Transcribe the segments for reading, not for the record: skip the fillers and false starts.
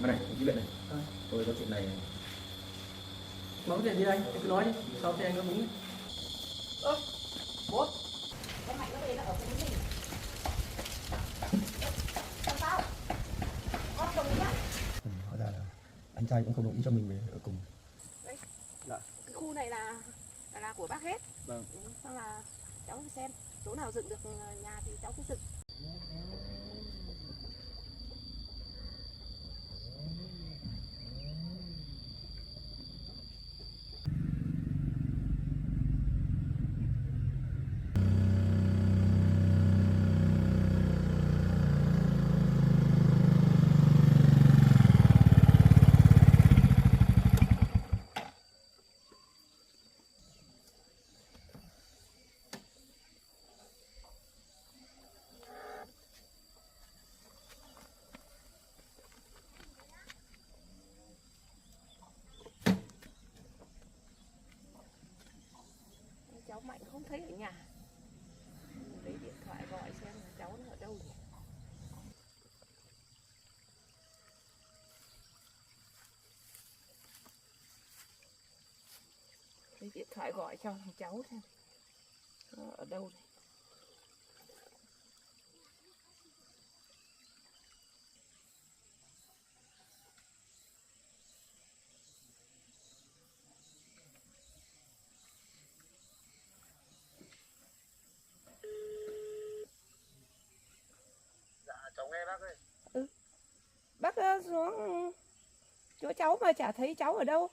Mà này, cái chuyện này. Tôi có chuyện này. Mà có chuyện gì đây? Anh cứ nói đi, sau thì anh có đúng. Ơ, bố, con Mạnh nó về nó ở cùng với mình. Làm sao? Con đồng ý á? Hóa ra là anh trai cũng không đồng ý cho mình về ở cùng. Đấy. Dạ. Cái khu này là của bác hết. Vâng. Xong là cháu xem chỗ nào dựng được nhà thì cháu cứ dựng. Cháu Mạnh không thấy ở nhà. Lấy điện thoại gọi xem là cháu nó ở đâu nhỉ? Lấy điện thoại gọi cho thằng cháu xem nó ở đâu này. Cháu nghe bác ơi. Bác xuống chỗ cháu mà chả thấy cháu ở đâu.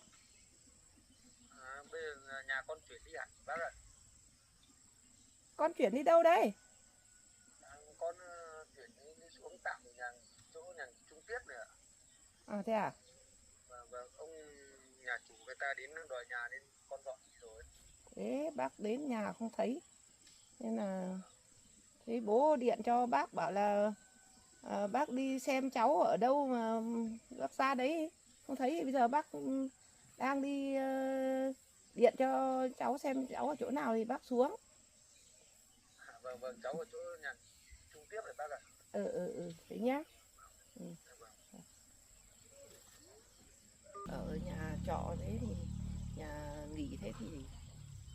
Bây giờ nhà con chuyển đi hả bác ạ? Con chuyển đi đâu đây? Con chuyển đi xuống tạm ở chỗ nhà Trung Tiếp này ạ. À thế à? Và ông nhà chủ người ta đến đòi nhà nên con dọn đi rồi. Thế bác đến nhà không thấy. Nên là thấy bố điện cho bác bảo là bác đi xem cháu ở đâu mà bác ra đấy không thấy. Bây giờ bác đang đi điện cho cháu xem cháu ở chỗ nào thì bác xuống. Vâng, cháu ở chỗ nhà Trung Tiếp này bác ạ. Thế nhá. Ở nhà trọ thế thì nhà nghỉ thế thì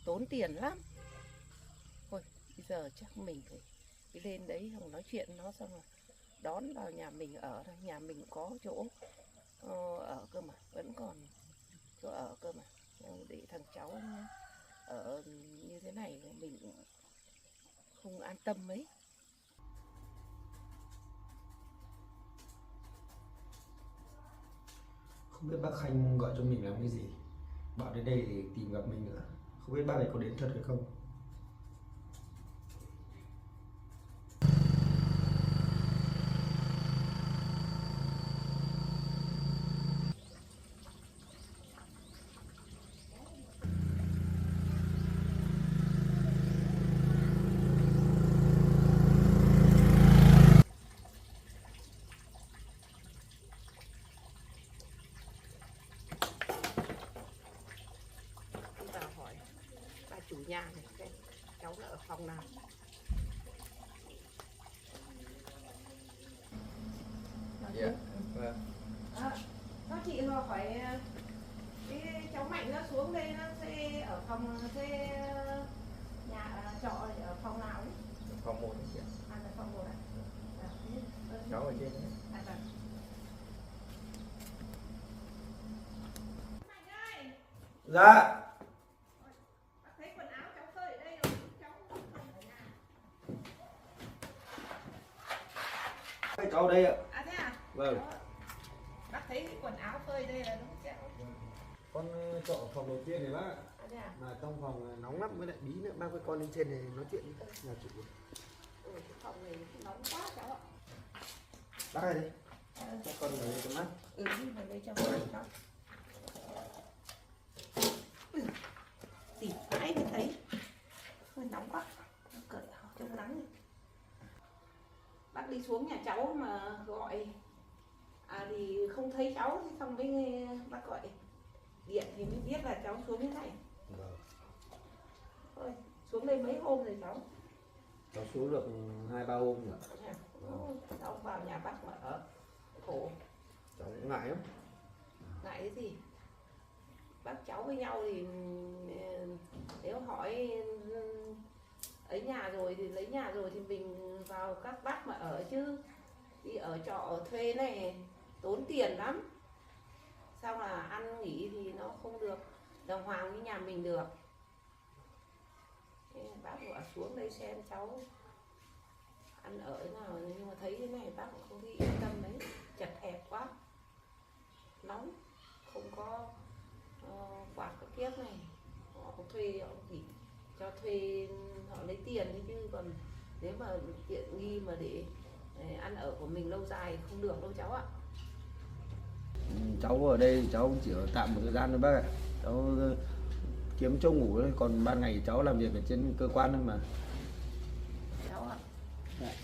tốn tiền lắm. Thôi bây giờ chắc mình phải đi lên đấy không nói chuyện nó xong rồi đón vào nhà mình ở thôi. Nhà mình có chỗ ở cơ mà, vẫn còn chỗ ở cơ mà. Để thằng cháu ở như thế này mình cũng không an tâm mấy. Không biết bác Khanh gọi cho mình làm cái gì, bảo đến đây để tìm gặp mình nữa. Không biết bác ấy có đến thật hay không. Đi vào hỏi bà chủ nhà này xem cháu nó ở phòng nào. Dạ. Vâng. Các chị mà hỏi cái cháu Mạnh nó xuống đây nó sẽ ở phòng nhà trọ ở phòng nào ấy? Phòng 1 đấy chị ạ. À là phòng 1 à? Cháu ở trên đấy. À vâng. Mạnh ơi! Dạ. Bác thấy quần áo cháu phơi ở đây rồi, cháu không ở nhà. Cháu ở đây ạ. À thế à? Vâng. Bác thấy cái quần áo phơi đây là đúng cháu. Con trọ phòng đầu tiên này bác ạ. À thế à? Mà trong phòng nóng lắm, với lại bí nữa, bác với con lên trên này nói chuyện với nhà chủ. Cái phòng này nóng quá cháu ạ. Bác ơi đây. Cho con ngồi đây cho mát. Đi vào đây cho con cháu. Tỉ mãi mới thấy. Hơi nóng quá. Cởi áo trong nắng đi. Bác đi xuống nhà cháu mà gọi thì không thấy cháu, xong mới bác gọi điện thì mới biết là cháu xuống thế này. Vâng. Thôi xuống đây mấy hôm rồi cháu? Cháu xuống được 2-3 hôm rồi. Cháu vào nhà bác mà ở khổ. cháu cũng ngại lắm. Ngại cái gì? Bác cháu với nhau thì nếu hỏi ấy nhà rồi thì lấy nhà rồi thì mình vào các bác mà ở chứ. Đi ở trọ thuê này tốn tiền lắm. Xong là ăn nghỉ thì nó không được đàng hoàng như nhà mình được. Thế bác gọi xuống đây xem cháu ăn ở thế nào, nhưng mà thấy thế này bác cũng không thấy yên tâm đấy, chật hẹp quá, nóng, không có quạt cái kiếp này, họ thuê họ chỉ cho thuê họ lấy tiền thôi, chứ còn nếu mà tiện nghi mà để ăn ở của mình lâu dài không được đâu cháu ạ. Cháu ở đây cháu chỉ ở tạm một thời gian thôi bác ạ. Cháu kiếm chỗ ngủ thôi, còn ban ngày cháu làm việc ở trên cơ quan thôi mà. Cháu ạ.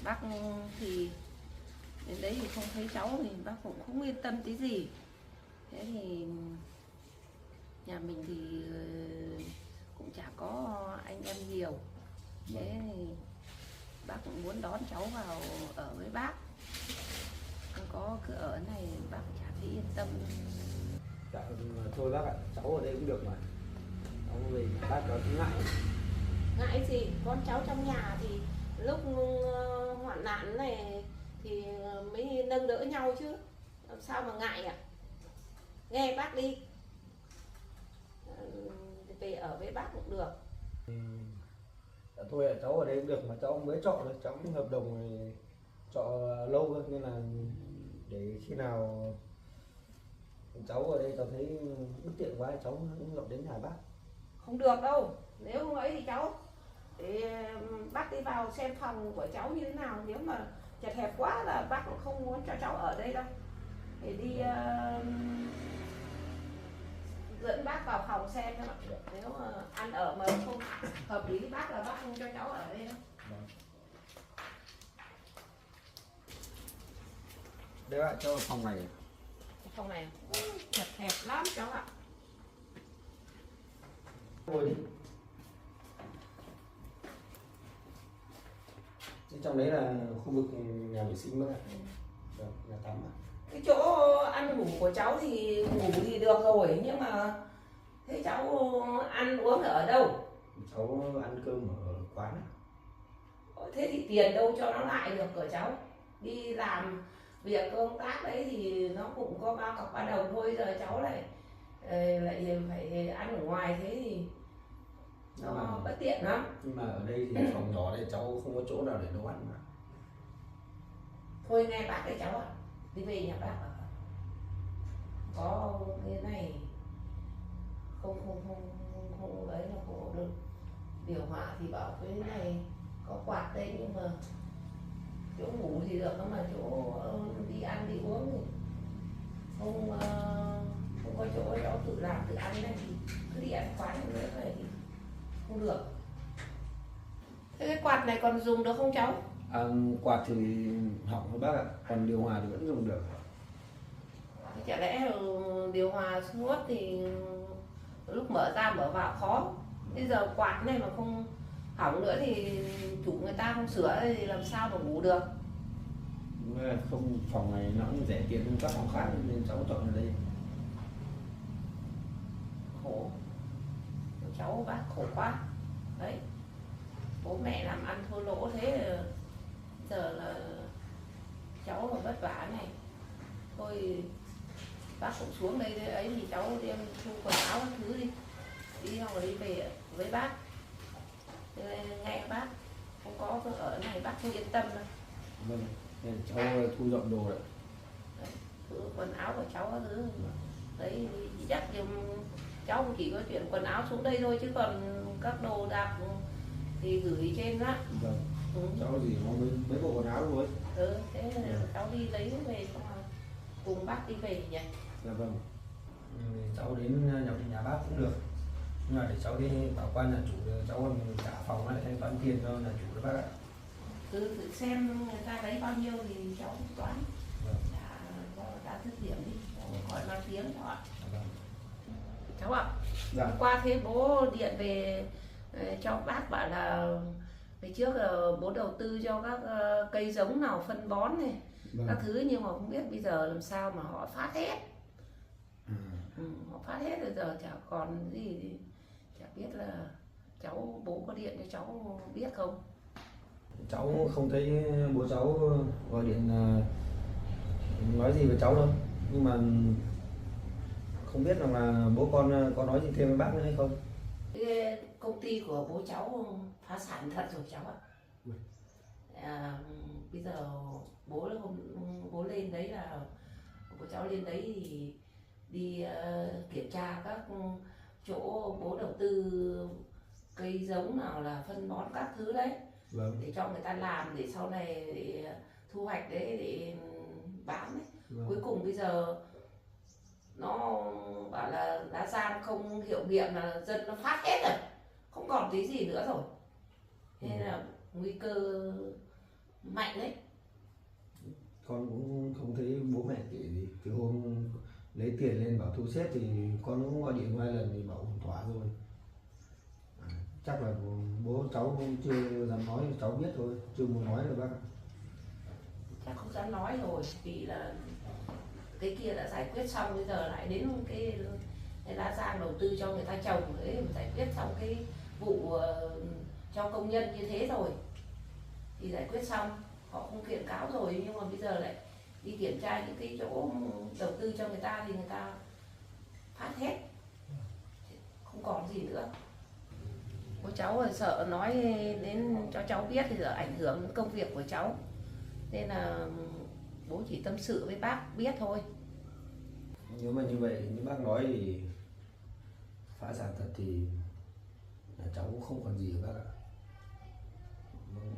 Bác thì đến đấy thì không thấy cháu thì bác cũng không yên tâm tí gì. Thế thì nhà mình thì cũng chả có anh em nhiều. Thế thì bác cũng muốn đón cháu vào ở với bác. Không có cứ ở này bác chả thấy yên tâm. Dạ, thôi bác ạ, cháu ở đây cũng được mà. Cháu về nhà bác cháu cũng ngại. Ngại gì? Con cháu trong nhà thì lúc hoạn nạn này thì mới nâng đỡ nhau chứ. Làm sao mà ngại ạ? Nghe bác đi. Về ở với bác cũng được. Dạ, thôi cháu ở đây cũng được mà, cháu mới trọ thôi, cháu cũng hợp đồng này, trọ lâu hơn nên là để khi nào cháu ở đây cháu thấy bất tiện quá cháu cũng gọi đến nhà bác. Không được đâu, nếu không ấy thì cháu để bác đi vào xem phòng của cháu như thế nào. Nếu mà chật hẹp quá là bác cũng không muốn cho cháu ở đây đâu. Để đi dẫn bác vào phòng xem thôi ạ. Nếu mà ăn ở mà không hợp lý với bác là bác không cho cháu ở đây đâu. Đây ạ, cho phòng này. Phòng này chật hẹp lắm cháu ạ. Ngồi đi. Trong đấy là khu vực nhà vệ sinh bác ạ. Nhà tắm ạ. Cái chỗ ăn ngủ của cháu thì ngủ thì được rồi, nhưng mà thế cháu ăn uống ở đâu? Cháu ăn cơm ở quán ạ. Thế thì tiền đâu cho nó lại được của cháu. Đi làm việc công tác đấy thì nó cũng có bao cọc ba đồng thôi, giờ cháu lại phải ăn ở ngoài thế thì nó bất tiện lắm. Nhưng mà ở đây thì phòng nhỏ đây cháu không có chỗ nào để nấu ăn mà. Thôi nghe bác đấy cháu ạ, đi về nhà bác ở. Có cái này không ấy là không được. Điều hòa thì bảo cái này có quạt đây, nhưng mà chỗ ngủ thì được, mà chỗ đi ăn đi uống thì không có chỗ cháu tự làm tự ăn này thì cứ đi ăn quán nữa này thì không được. Thế cái quạt này còn dùng được không cháu? Quạt thì hỏng thôi bác ạ, còn điều hòa thì vẫn dùng được. Chả lẽ điều hòa suốt thì lúc mở ra mở vào khó. Bây giờ quạt này mà không hỏng nữa thì chủ người ta không sửa thì làm sao mà ngủ được. Không, phòng này nó cũng rẻ tiền hơn các phòng khác nên cháu chọn ở đây. Khổ, cháu bác khổ quá đấy, bố mẹ làm ăn thua lỗ thế, giờ là cháu mà vất vả này. Thôi bác cũng xuống đây ấy thì cháu đem thu quần áo các thứ đi hoặc đi về với bác. Nghe bác không có ở này bác không yên tâm đâu. Vâng, nên cháu thu dọn đồ đấy. Thứ quần áo của cháu các thứ đấy chắc cháu cũng chỉ có chuyển quần áo xuống đây thôi, chứ còn các đồ đạc thì gửi trên á. Vâng. Cháu chỉ có mấy bộ quần áo thôi. Thế cháu đi lấy về xong rồi cùng bác đi về nhỉ. Dạ vâng. Cháu đến nhà bác cũng được, nhưng mà để cháu đi bảo quan nhà chủ, cháu còn trả phòng lại thanh toán tiền cho nhà chủ đó bác ạ. Thử xem người ta lấy bao nhiêu thì cháu toán. Vâng. Đã dứt điểm đi, khỏi mang tiếng cháu ạ. Vâng. Cháu ạ. Dạ. Hôm qua thế bố điện về cho bác bảo là ngày trước là bố đầu tư cho các cây giống nào phân bón này Vâng. các thứ, nhưng mà không biết bây giờ làm sao mà họ phát hết. Họ phát hết rồi, giờ chả còn gì thì chả biết là cháu, bố có điện cho cháu biết không. Cháu không thấy bố cháu gọi điện nói gì với cháu đâu, nhưng mà không biết rằng là bố con có nói gì thêm với bác nữa hay không. Cái công ty của bố cháu phá sản thật rồi cháu ạ. Bây giờ bố lên đấy là bố cháu lên đấy thì đi kiểm tra các chỗ bố đầu tư cây giống nào là phân bón các thứ đấy. Vâng. Để cho người ta làm để sau này để thu hoạch đấy để bán đấy. Vâng. Cuối cùng bây giờ nó bảo là Lá Giang không hiệu nghiệm là dân nó phát hết rồi, không còn tí gì nữa rồi, nên là nguy cơ mạnh đấy. Con cũng không thấy bố mẹ kể gì. Từ hôm lấy tiền lên bảo thu xếp thì con cũng gọi điện 2 lần thì bảo ổn thỏa rồi. Chắc là bố cháu cũng chưa dám nói, cháu biết thôi, chưa muốn nói rồi bác ạ. Chắc không dám nói rồi, vì là cái kia đã giải quyết xong, bây giờ lại đến cái Lá Giang đầu tư cho người ta trồng đấy, giải quyết xong cái vụ cho công nhân như thế rồi thì giải quyết xong, họ không kiện cáo rồi, nhưng mà bây giờ lại đi kiểm tra những cái chỗ đầu tư cho người ta thì người ta phát hết, không còn gì nữa. Bố cháu sợ nói đến cho cháu biết thì giờ ảnh hưởng đến công việc của cháu, nên là bố chỉ tâm sự với bác biết thôi. Nếu mà như vậy như bác nói thì phá sản thật thì là cháu cũng không còn gì bác ạ.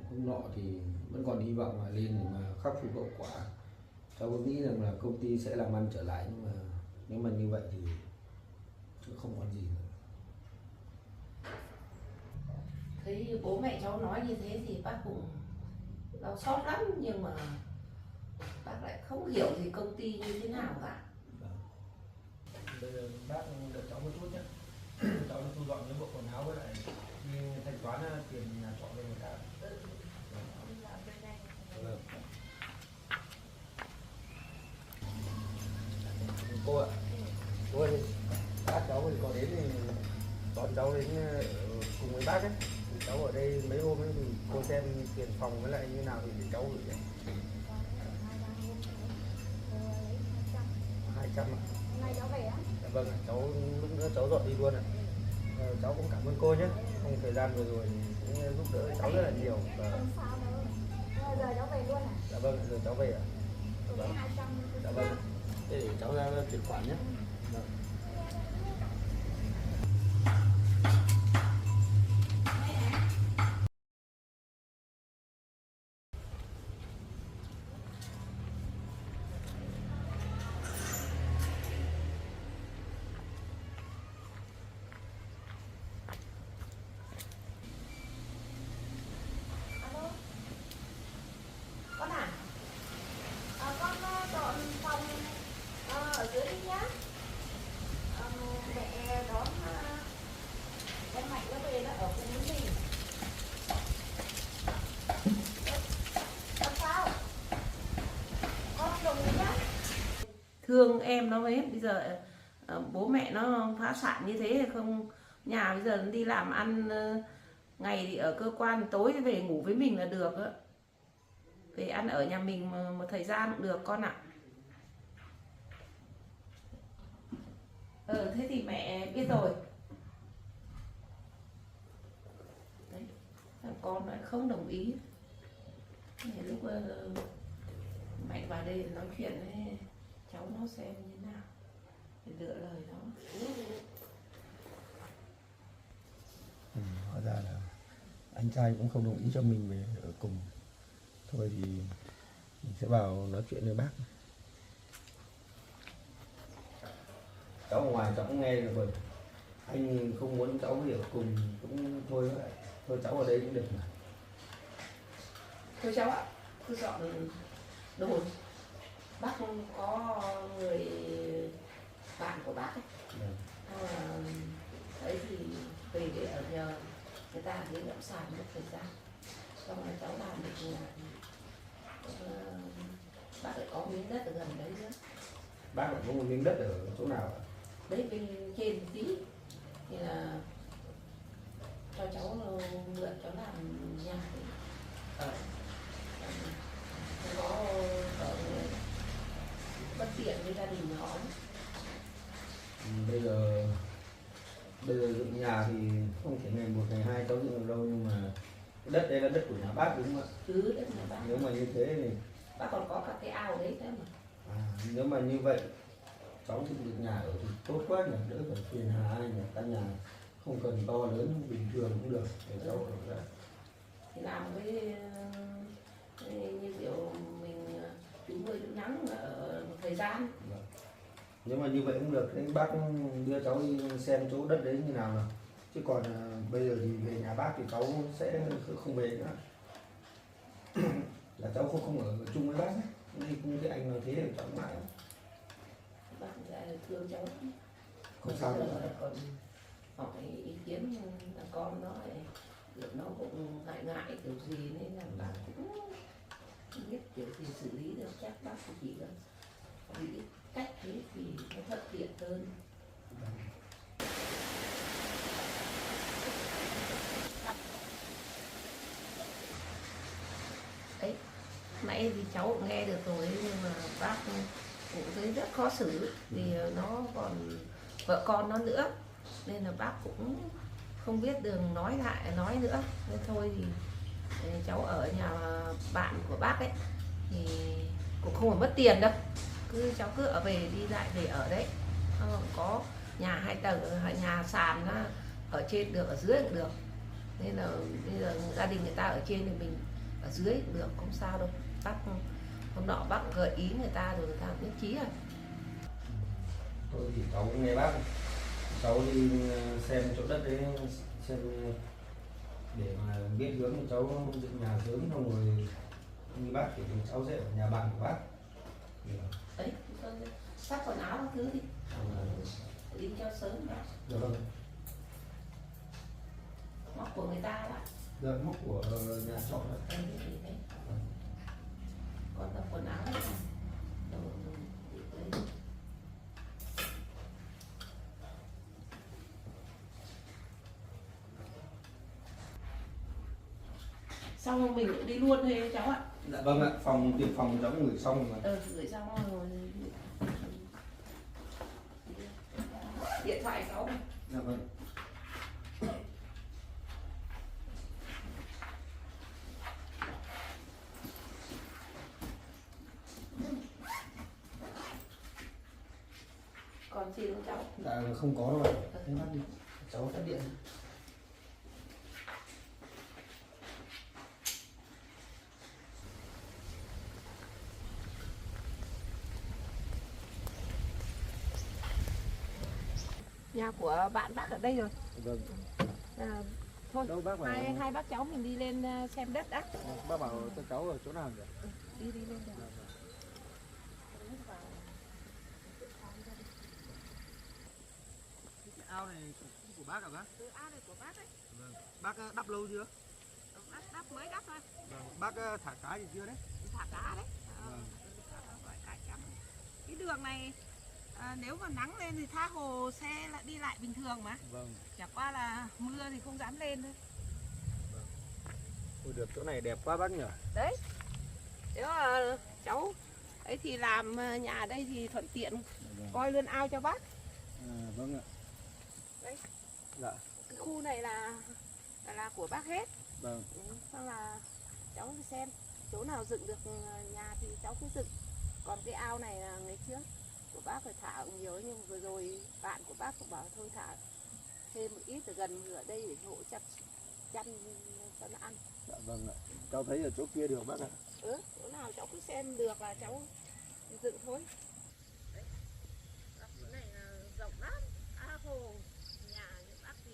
Hôm nọ thì vẫn còn hy vọng mà lên để mà khắc phục hậu quả. Cháu có nghĩ rằng là công ty sẽ làm ăn trở lại, nhưng mà nếu mà như vậy thì không còn gì nữa. Thấy bố mẹ cháu nói như thế thì bác cũng đau xót lắm, nhưng mà bác lại không hiểu gì công ty như thế nào cả. Bây giờ bác đợi cháu một chút nhé. Cháu thu dọn những bộ quần áo với lại đi thanh toán tiền nhà trọ cho người ta. Vâng. Cô ạ, cô ơi, bác cháu thì có đến thì đón cháu đến cùng với bác ấy. Thì cháu ở đây mấy hôm ấy thì cô xem tiền phòng với lại như nào thì để cháu gửi cho. 200 ạ. Hôm nay cháu về á? Dạ vâng ạ, cháu lúc nữa cháu dọn đi luôn ạ. Cháu cũng cảm ơn cô nhé. Trong thời gian vừa rồi cũng giúp đỡ cháu rất là nhiều. Không sao đâu. Giờ cháu về luôn à? Dạ vâng, giờ cháu về ạ. Tôi lấy 200. Dạ vâng. Thế để cháu ra chuyển khoản nhé. Vâng. Alo. Con à? Con dọn phòng ở dưới đi nhá. Mẹ đón em Mạnh nó về, nó ở cùng với mình. Làm sao? Con đồng ý nhá. Thương em nó ấy, bây giờ bố mẹ nó phá sản như thế thì không, nhà bây giờ nó đi làm ăn ngày thì ở cơ quan, tối thì về ngủ với mình là được á. Về ăn ở nhà mình một thời gian cũng được con ạ. Thế thì mẹ biết rồi. Đấy, thằng con lại không đồng ý. Thế lúc Mạnh vào đây nói chuyện với cháu nó xem như thế nào, để lựa lời nó. Hóa ra là anh trai cũng không đồng ý cho mình về ở cùng. Thôi thì mình sẽ vào nói chuyện với bác. Cháu ở ngoài cháu cũng nghe rồi. Anh không muốn cháu về ở cùng cũng thôi vậy. Thôi cháu ở đây cũng được mà. Thôi cháu ạ, cứ dọn đồ. Bác có người bạn của bác ấy. Đấy thì về để ở nhờ người ta đi động sản một thời gian, xong rồi cháu làm được nhà Bác lại có miếng đất ở gần đấy nữa. Bác lại có một miếng đất ở chỗ nào ạ? Đấy bên trên một tí thì là cho cháu mượn cháu làm nhà để ở. Nó ở bất tiện với gia đình họ. Bây giờ dựng nhà thì không thể ngày một ngày hai cháu dựng được đâu, nhưng mà cái đất đây là đất của nhà bác đúng không ạ? Đất nhà bác. Nếu mà như thế thì Bác còn có cả cái ao đấy thế mà. nếu mà như vậy cháu dựng được nhà ở thì tốt quá nhỉ, đỡ phải phiền hà ai nhỉ. Căn nhà không cần to lớn, bình thường cũng được để cháu ở ra. Thì làm với như kiểu mình trú mưa trú nắng ở một thời gian. Nếu mà như vậy cũng được, thế bác đưa cháu đi xem chỗ đất đấy như nào nào. Chứ còn bây giờ thì về nhà bác thì cháu sẽ không về nữa. Là cháu không ở chung với bác. Đi cùng cái anh nói thế để cháu mãi. Bác sẽ thương cháu. Không sao đâu. Còn hỏi ý kiến là con nó kiểu nó cũng ngại kiểu gì nên là bác cũng không biết kiểu gì xử lý được. Chắc bác cũng chỉ là nghĩ cách thế thì nó thuận tiện hơn. Đấy, nãy thì cháu cũng nghe được rồi nhưng mà bác cũng thấy rất khó xử vì nó còn vợ con nó nữa nên là bác cũng không biết đường nói lại nói nữa nên thôi thì cháu ở nhà bạn của bác ấy thì cũng không phải mất tiền đâu, cháu cứ ở về đi lại về ở đấy, có nhà 2 tầng, nhà sàn nó ở trên được ở dưới cũng được nên là bây giờ gia đình người ta ở trên thì mình ở dưới cũng được, không sao đâu. Bác hôm nọ bác gợi ý người ta rồi người ta cũng nhất trí rồi. Thôi thì cháu cũng nghe bác, cháu đi xem chỗ đất đấy xem để mà biết hướng thì cháu dựng nhà sớm, xong rồi như bác thì cháu sẽ ở nhà bạn của bác. Đấy, sắc quần áo các thứ đi cho sớm đó. Được không? Móc của người ta đó. Được, móc của nhà trọ đó. Đấy. Còn tập quần áo đấy. Đấy. Xong mình cũng đi luôn thôi cháu ạ. Dạ vâng ạ, tiền phòng cháu gửi xong rồi. Gửi xong rồi. Điện thoại cháu. Dạ vâng. Còn gì không cháu? Dạ không có đâu ạ. Thế bắt đi. Cháu tắt điện. Nhà của bạn bác ở đây rồi. Vâng. Thôi, Đâu bác bảo... hai bác cháu mình đi lên xem đất đã. Bác bảo cho cháu ở chỗ nào nhỉ? Đi lên rồi. Cái ao này của bác hả bác? Ao này của bác đấy. Vâng. Bác đắp lâu chưa? Bác đắp mới đắp thôi. Vâng. Bác thả cá gì chưa đấy? Thả cá đấy. Vâng. Cái đường này nếu mà nắng lên thì tha hồ xe lại đi lại bình thường mà. Vâng. Chả qua là mưa thì không dám lên thôi. Vâng. Ôi được, chỗ này đẹp quá bác nhỉ? Đấy. Nếu mà cháu ấy thì làm nhà đây thì thuận tiện. Vâng. Coi luôn ao cho bác. Vâng ạ. Đấy. Dạ. Cái khu này là của bác hết. Vâng. Xong là cháu xem chỗ nào dựng được nhà thì cháu cứ dựng. Còn cái ao này là ngày trước của bác phải thả cũng nhiều, nhưng vừa rồi bạn của bác cũng bảo thôi thả thêm một ít ở gần ở đây để hộ chăn cho nó ăn. Dạ vâng ạ. Cháu thấy ở chỗ kia được bác ạ. Chỗ nào cháu cứ xem được là cháu dựng thôi. Đấy. Chỗ này là rộng lắm. Hồ nhà những bác thì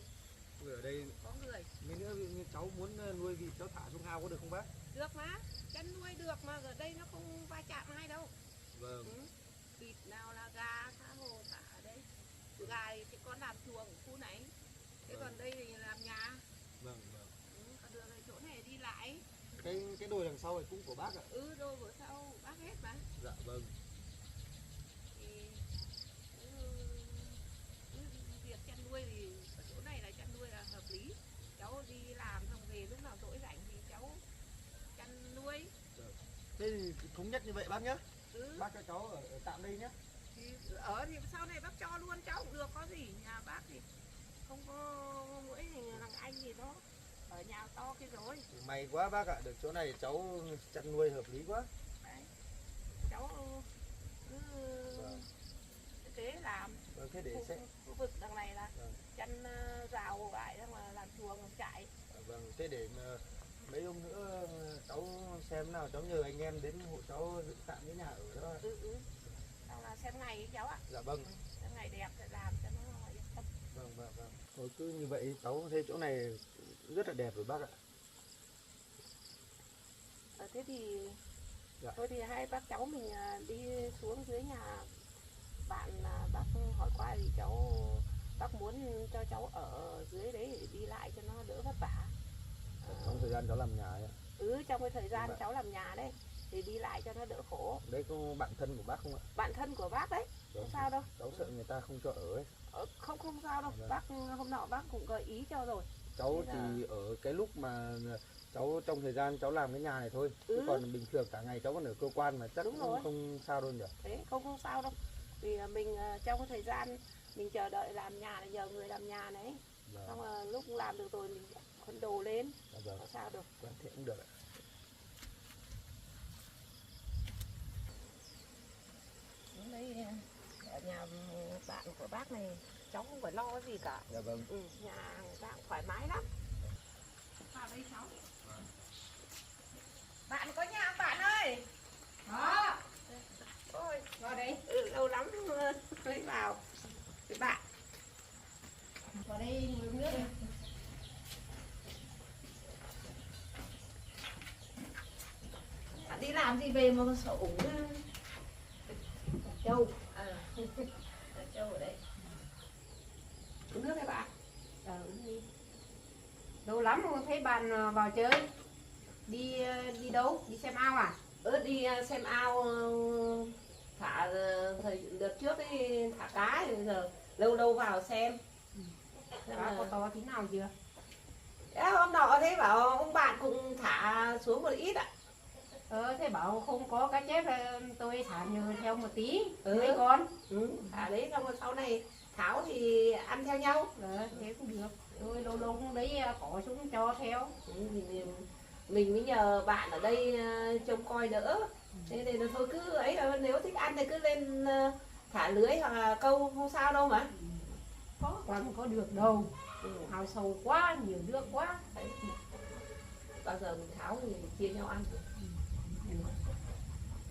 Người ở đây có người. mấy nữa như cháu muốn nuôi vịt cháu thả xuống ao có được không bác? Được mà, chăn nuôi được mà, ở đây nó không va chạm ai đâu. Vâng. Vịt nào là gà, tha hồ thả ở đây. Gà thì con làm chuồng ở khu này. Thế còn đây thì làm nhà. Vâng, vâng. Còn đường này chỗ này đi lại. Cái đồi đằng sau này cũng của bác ạ? Đồi của sau bác hết mà. Dạ. Dạ vâng. Thì việc chăn nuôi thì ở chỗ này là chăn nuôi là hợp lý. Cháu đi làm xong về lúc nào rỗi rảnh thì cháu chăn nuôi. Thế thì thống nhất như vậy bác nhé. Ừ. Bác cho cháu ở tạm đây nhé. Thì ở thì sau này bác cho luôn cháu cũng được, có gì. Nhà bác thì không có mỗi thằng anh gì đó, ở nhà to kia rồi. May quá bác ạ, được chỗ này cháu chăn nuôi hợp lý quá. Đấy. Cháu cứ thế làm. Vâng, thế để sẽ Khu vực đằng này là vâng. chăn rào vải xong là làm chuồng chạy. Vâng, thế để mấy hôm nữa cháu xem nào, cháu nhờ anh em đến hộ cháu dựng tạm cái nhà ở đó. Xong là xem ngày ấy cháu ạ. Dạ vâng. Xem ngày đẹp để làm cho nó yên tâm. Vâng, vâng, vâng. Thôi cứ như vậy cháu thấy chỗ này rất là đẹp rồi bác ạ. Thế thì Dạ. thôi thì hai bác cháu mình đi xuống dưới nhà bạn, bác hỏi qua thì bác muốn cho cháu ở dưới đấy để đi lại cho nó đỡ vất vả. Trong thời gian cháu làm nhà ấy ạ. Trong cái thời gian Vâng. cháu làm nhà đấy thì đi lại cho nó đỡ khổ. Đấy có bạn thân của bác không ạ? Bạn thân của bác đấy, không sao đâu. Cháu sợ người ta không cho ở ấy. Không sao đâu. Vâng. Bác hôm nọ bác cũng gợi ý cho rồi. Cháu Thế chỉ ở cái lúc mà cháu trong thời gian cháu làm cái nhà này thôi. Chứ còn bình thường cả ngày cháu còn ở cơ quan mà chắc Đúng cũng rồi. không sao đâu nhỉ. Thế không sao đâu. Vì mình trong cái thời gian mình chờ đợi làm nhà này, nhờ người làm nhà này. Vâng. Xong rồi lúc làm được rồi mình khuân đồ lên. Vâng. Không sao được. Vâng, thế cũng được ạ. Đấy, ở nhà bạn của bác này cháu không phải lo gì cả. Dạ vâng. Nhà người ta cũng thoải mái lắm. Vào đây cháu. Bạn có nhà không bạn ơi? Đó, Ôi, vào đây. lâu lắm mới vào với bạn. Vào đây ngồi uống nước đi. Bạn đi làm gì về mà sợ ủng Châu. Châu ở đây. Uống nước hay bạn? Uống đi. Lâu lắm không thấy bạn vào chơi. Đi đâu? Đi xem ao à? Đi xem ao, thả thời đợt trước ấy thả cá thì giờ lâu lâu vào xem. Cá có to tí nào chưa? Hôm nọ thấy bảo ông bạn cũng thả xuống một ít ạ. Thế bảo không có cá chép tôi thả nhờ theo một tí. Ừ. Mấy con? Thả đấy xong rồi sau này tháo thì ăn theo nhau. Thế cũng được. Tôi lâu lâu cũng lấy cỏ xuống cho theo. Mình mới nhờ bạn ở đây trông coi đỡ. Thế nên là thôi cứ ấy là nếu thích ăn thì cứ lên thả lưới hoặc là câu không sao đâu mà. Có được đâu. Ao sâu quá, nhiều nước quá. Đấy. Bao giờ mình tháo thì mình chia nhau ăn.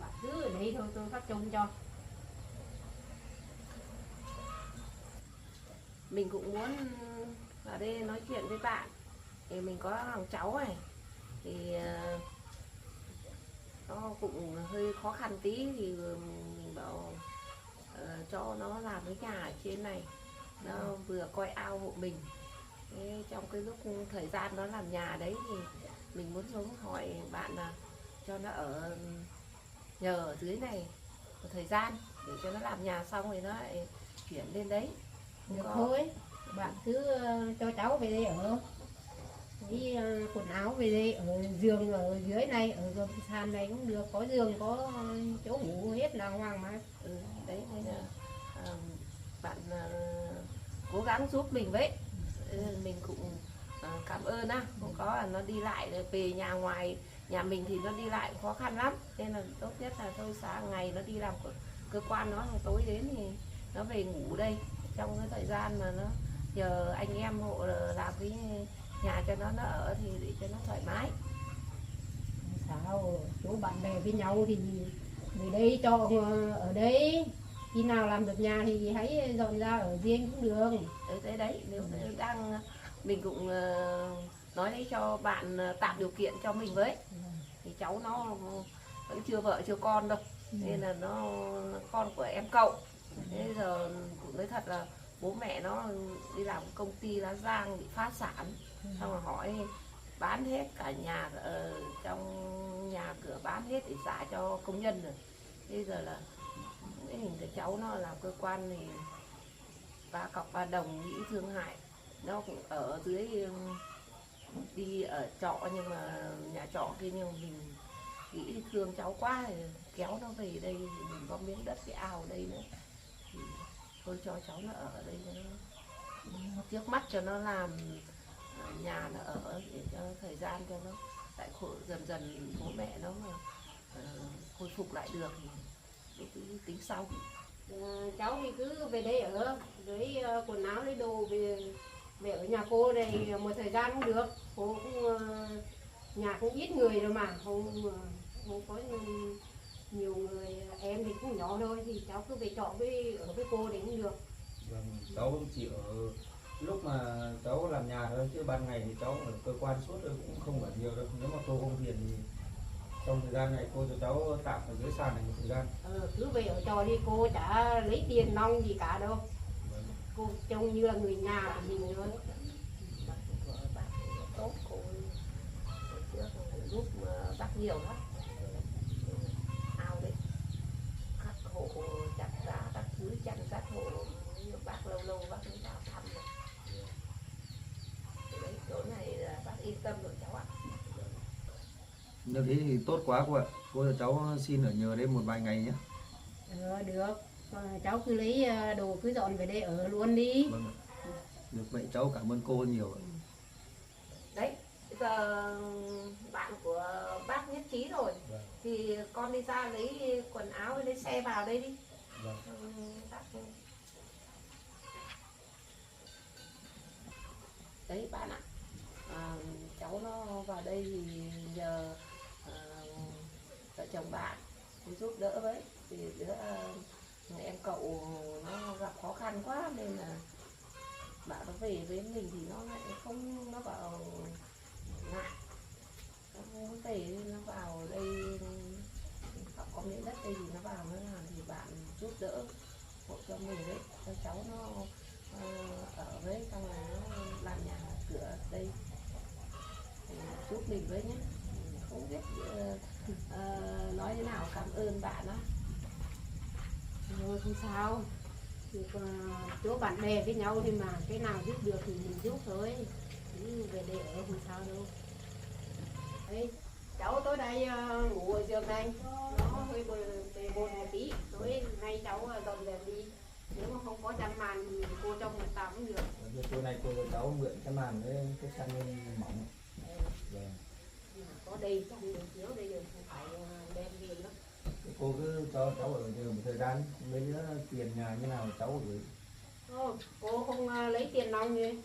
Bạn cứ ở đây thôi, tôi phát trông cho. Mình cũng muốn vào đây nói chuyện với bạn. Thì mình có thằng cháu này thì nó cũng hơi khó khăn tí thì mình bảo cho nó làm cái nhà ở trên này, nó vừa coi ao hộ mình. Thế trong cái lúc thời gian nó làm nhà đấy thì mình muốn xuống hỏi bạn là cho nó ở nhờ ở dưới này một thời gian để cho nó làm nhà xong thì nó lại chuyển lên đấy. Được thôi, bạn cứ cho cháu về đây ở. Đi quần áo về đây, ở giường ở dưới này, ở gầm sàn này cũng được, có giường, có chỗ ngủ hết là hoàng mà. Đấy nên là bạn cố gắng giúp mình với. Mình cũng cảm ơn á, không có là nó đi lại về nhà ngoài nhà mình thì nó đi lại khó khăn lắm, nên là tốt nhất là thôi sáng ngày nó đi làm cơ quan nó, tối đến thì nó về ngủ đây. Trong cái thời gian mà nó nhờ anh em hộ làm cái nhà cho nó ở thì để cho nó thoải mái. Sao chỗ bạn bè với nhau thì về đây cho ở đây, khi nào làm được nhà thì hãy dọn ra ở riêng cũng được. Đấy nếu đang mình cũng nói đấy cho bạn tạo điều kiện cho mình với. Thì cháu nó vẫn chưa vợ chưa con đâu, nên là nó con của em cậu. Thế giờ cũng nói thật là bố mẹ nó đi làm công ty Lá Giang bị phá sản, xong rồi hỏi bán hết cả nhà, trong nhà cửa bán hết để trả cho công nhân rồi. bây giờ là cái hình cái cháu nó làm cơ quan thì ba cọc ba đồng nghĩ thương hại, nó cũng ở dưới đi ở trọ, nhưng mà nhà trọ kia, nhưng mình nghĩ thương cháu quá thì kéo nó về đây, thì mình có miếng đất cái ao ở đây nữa, thì thôi cho cháu nó ở đây cho nó trước mắt, cho nó làm nhà nó ở để cho thời gian cho nó tại khổ, dần dần bố mẹ nó mà hồi phục lại được thì lúc tính sau. Cháu thì cứ về đây ở, lấy quần áo lấy đồ về ở nhà cô này một thời gian cũng được. Cô cũng nhà cũng ít người rồi mà không có nhiều người, em thì cũng nhỏ thôi, thì cháu cứ về trọ ở với cô đấy cũng được. Vâng, cháu chỉ ở lúc mà cháu làm nhà thôi, chứ ban ngày thì cháu ở cơ quan suốt rồi cũng không ở nhiều đâu. Nếu mà cô không phiền thì trong thời gian này cô cho cháu tạm ở dưới sàn này một thời gian. Cứ về ở trọ đi, cô chả lấy tiền nong gì cả đâu. Vâng. Cô trông như là người nhà của mình thôi. Bác tốt, cô trước giúp bác nhiều lắm, ao đấy các hộ chặt đá các thứ, chăn các hộ, bác lâu lâu bác mới vào thăm rồi. Đấy, chỗ này là bác yên tâm rồi cháu ạ. Nếu thế thì tốt quá cô ạ. Cô cho cháu xin ở nhờ đây một vài ngày nhé. Được, cháu cứ lấy đồ cứ dọn về đây ở luôn đi. Vâng ạ. Được vậy cháu cảm ơn cô nhiều ạ. Đấy, bây giờ bạn của bác nhất trí rồi, Vâng. thì con đi ra lấy quần áo, lấy xe vào đây đi. Vâng. Đấy bạn ạ, cháu nó vào đây thì nhờ vợ chồng bạn giúp đỡ với, thì đứa em cậu nó gặp khó khăn quá nên là bạn nó về với mình thì nó lại không, nó bảo ngại, nó không muốn về nên nó vào đây, họ có miếng đất đây thì nó vào nó làm, thì bạn giúp đỡ hộ cho mình đấy, cho cháu nó ở với, xong rồi nó làm nhà cửa đây thì giúp mình với nhé. Không biết nói thế nào cảm ơn bạn á. Rồi không sao, thì chỗ bạn bè với nhau thì mà cái nào giúp được thì mình giúp thôi, chứ về đây ở không sao đâu. Đấy, cháu tối nay ngủ ở giường này, nó hơi bề bộn một tí, tối nay cháu dọn dẹp đi, nếu mà không có chăn màn thì cô trong người ta cũng được. Tối nay cô cho cháu mượn cái màn với cái chăn mỏng. Vâng. Có đây trong đường chiếu đây rồi không phải đem về nữa. Cô cứ cho cháu ở nhờ một thời gian, mấy đứa tiền nhà như nào cháu gửi. Cô không lấy tiền nong gì,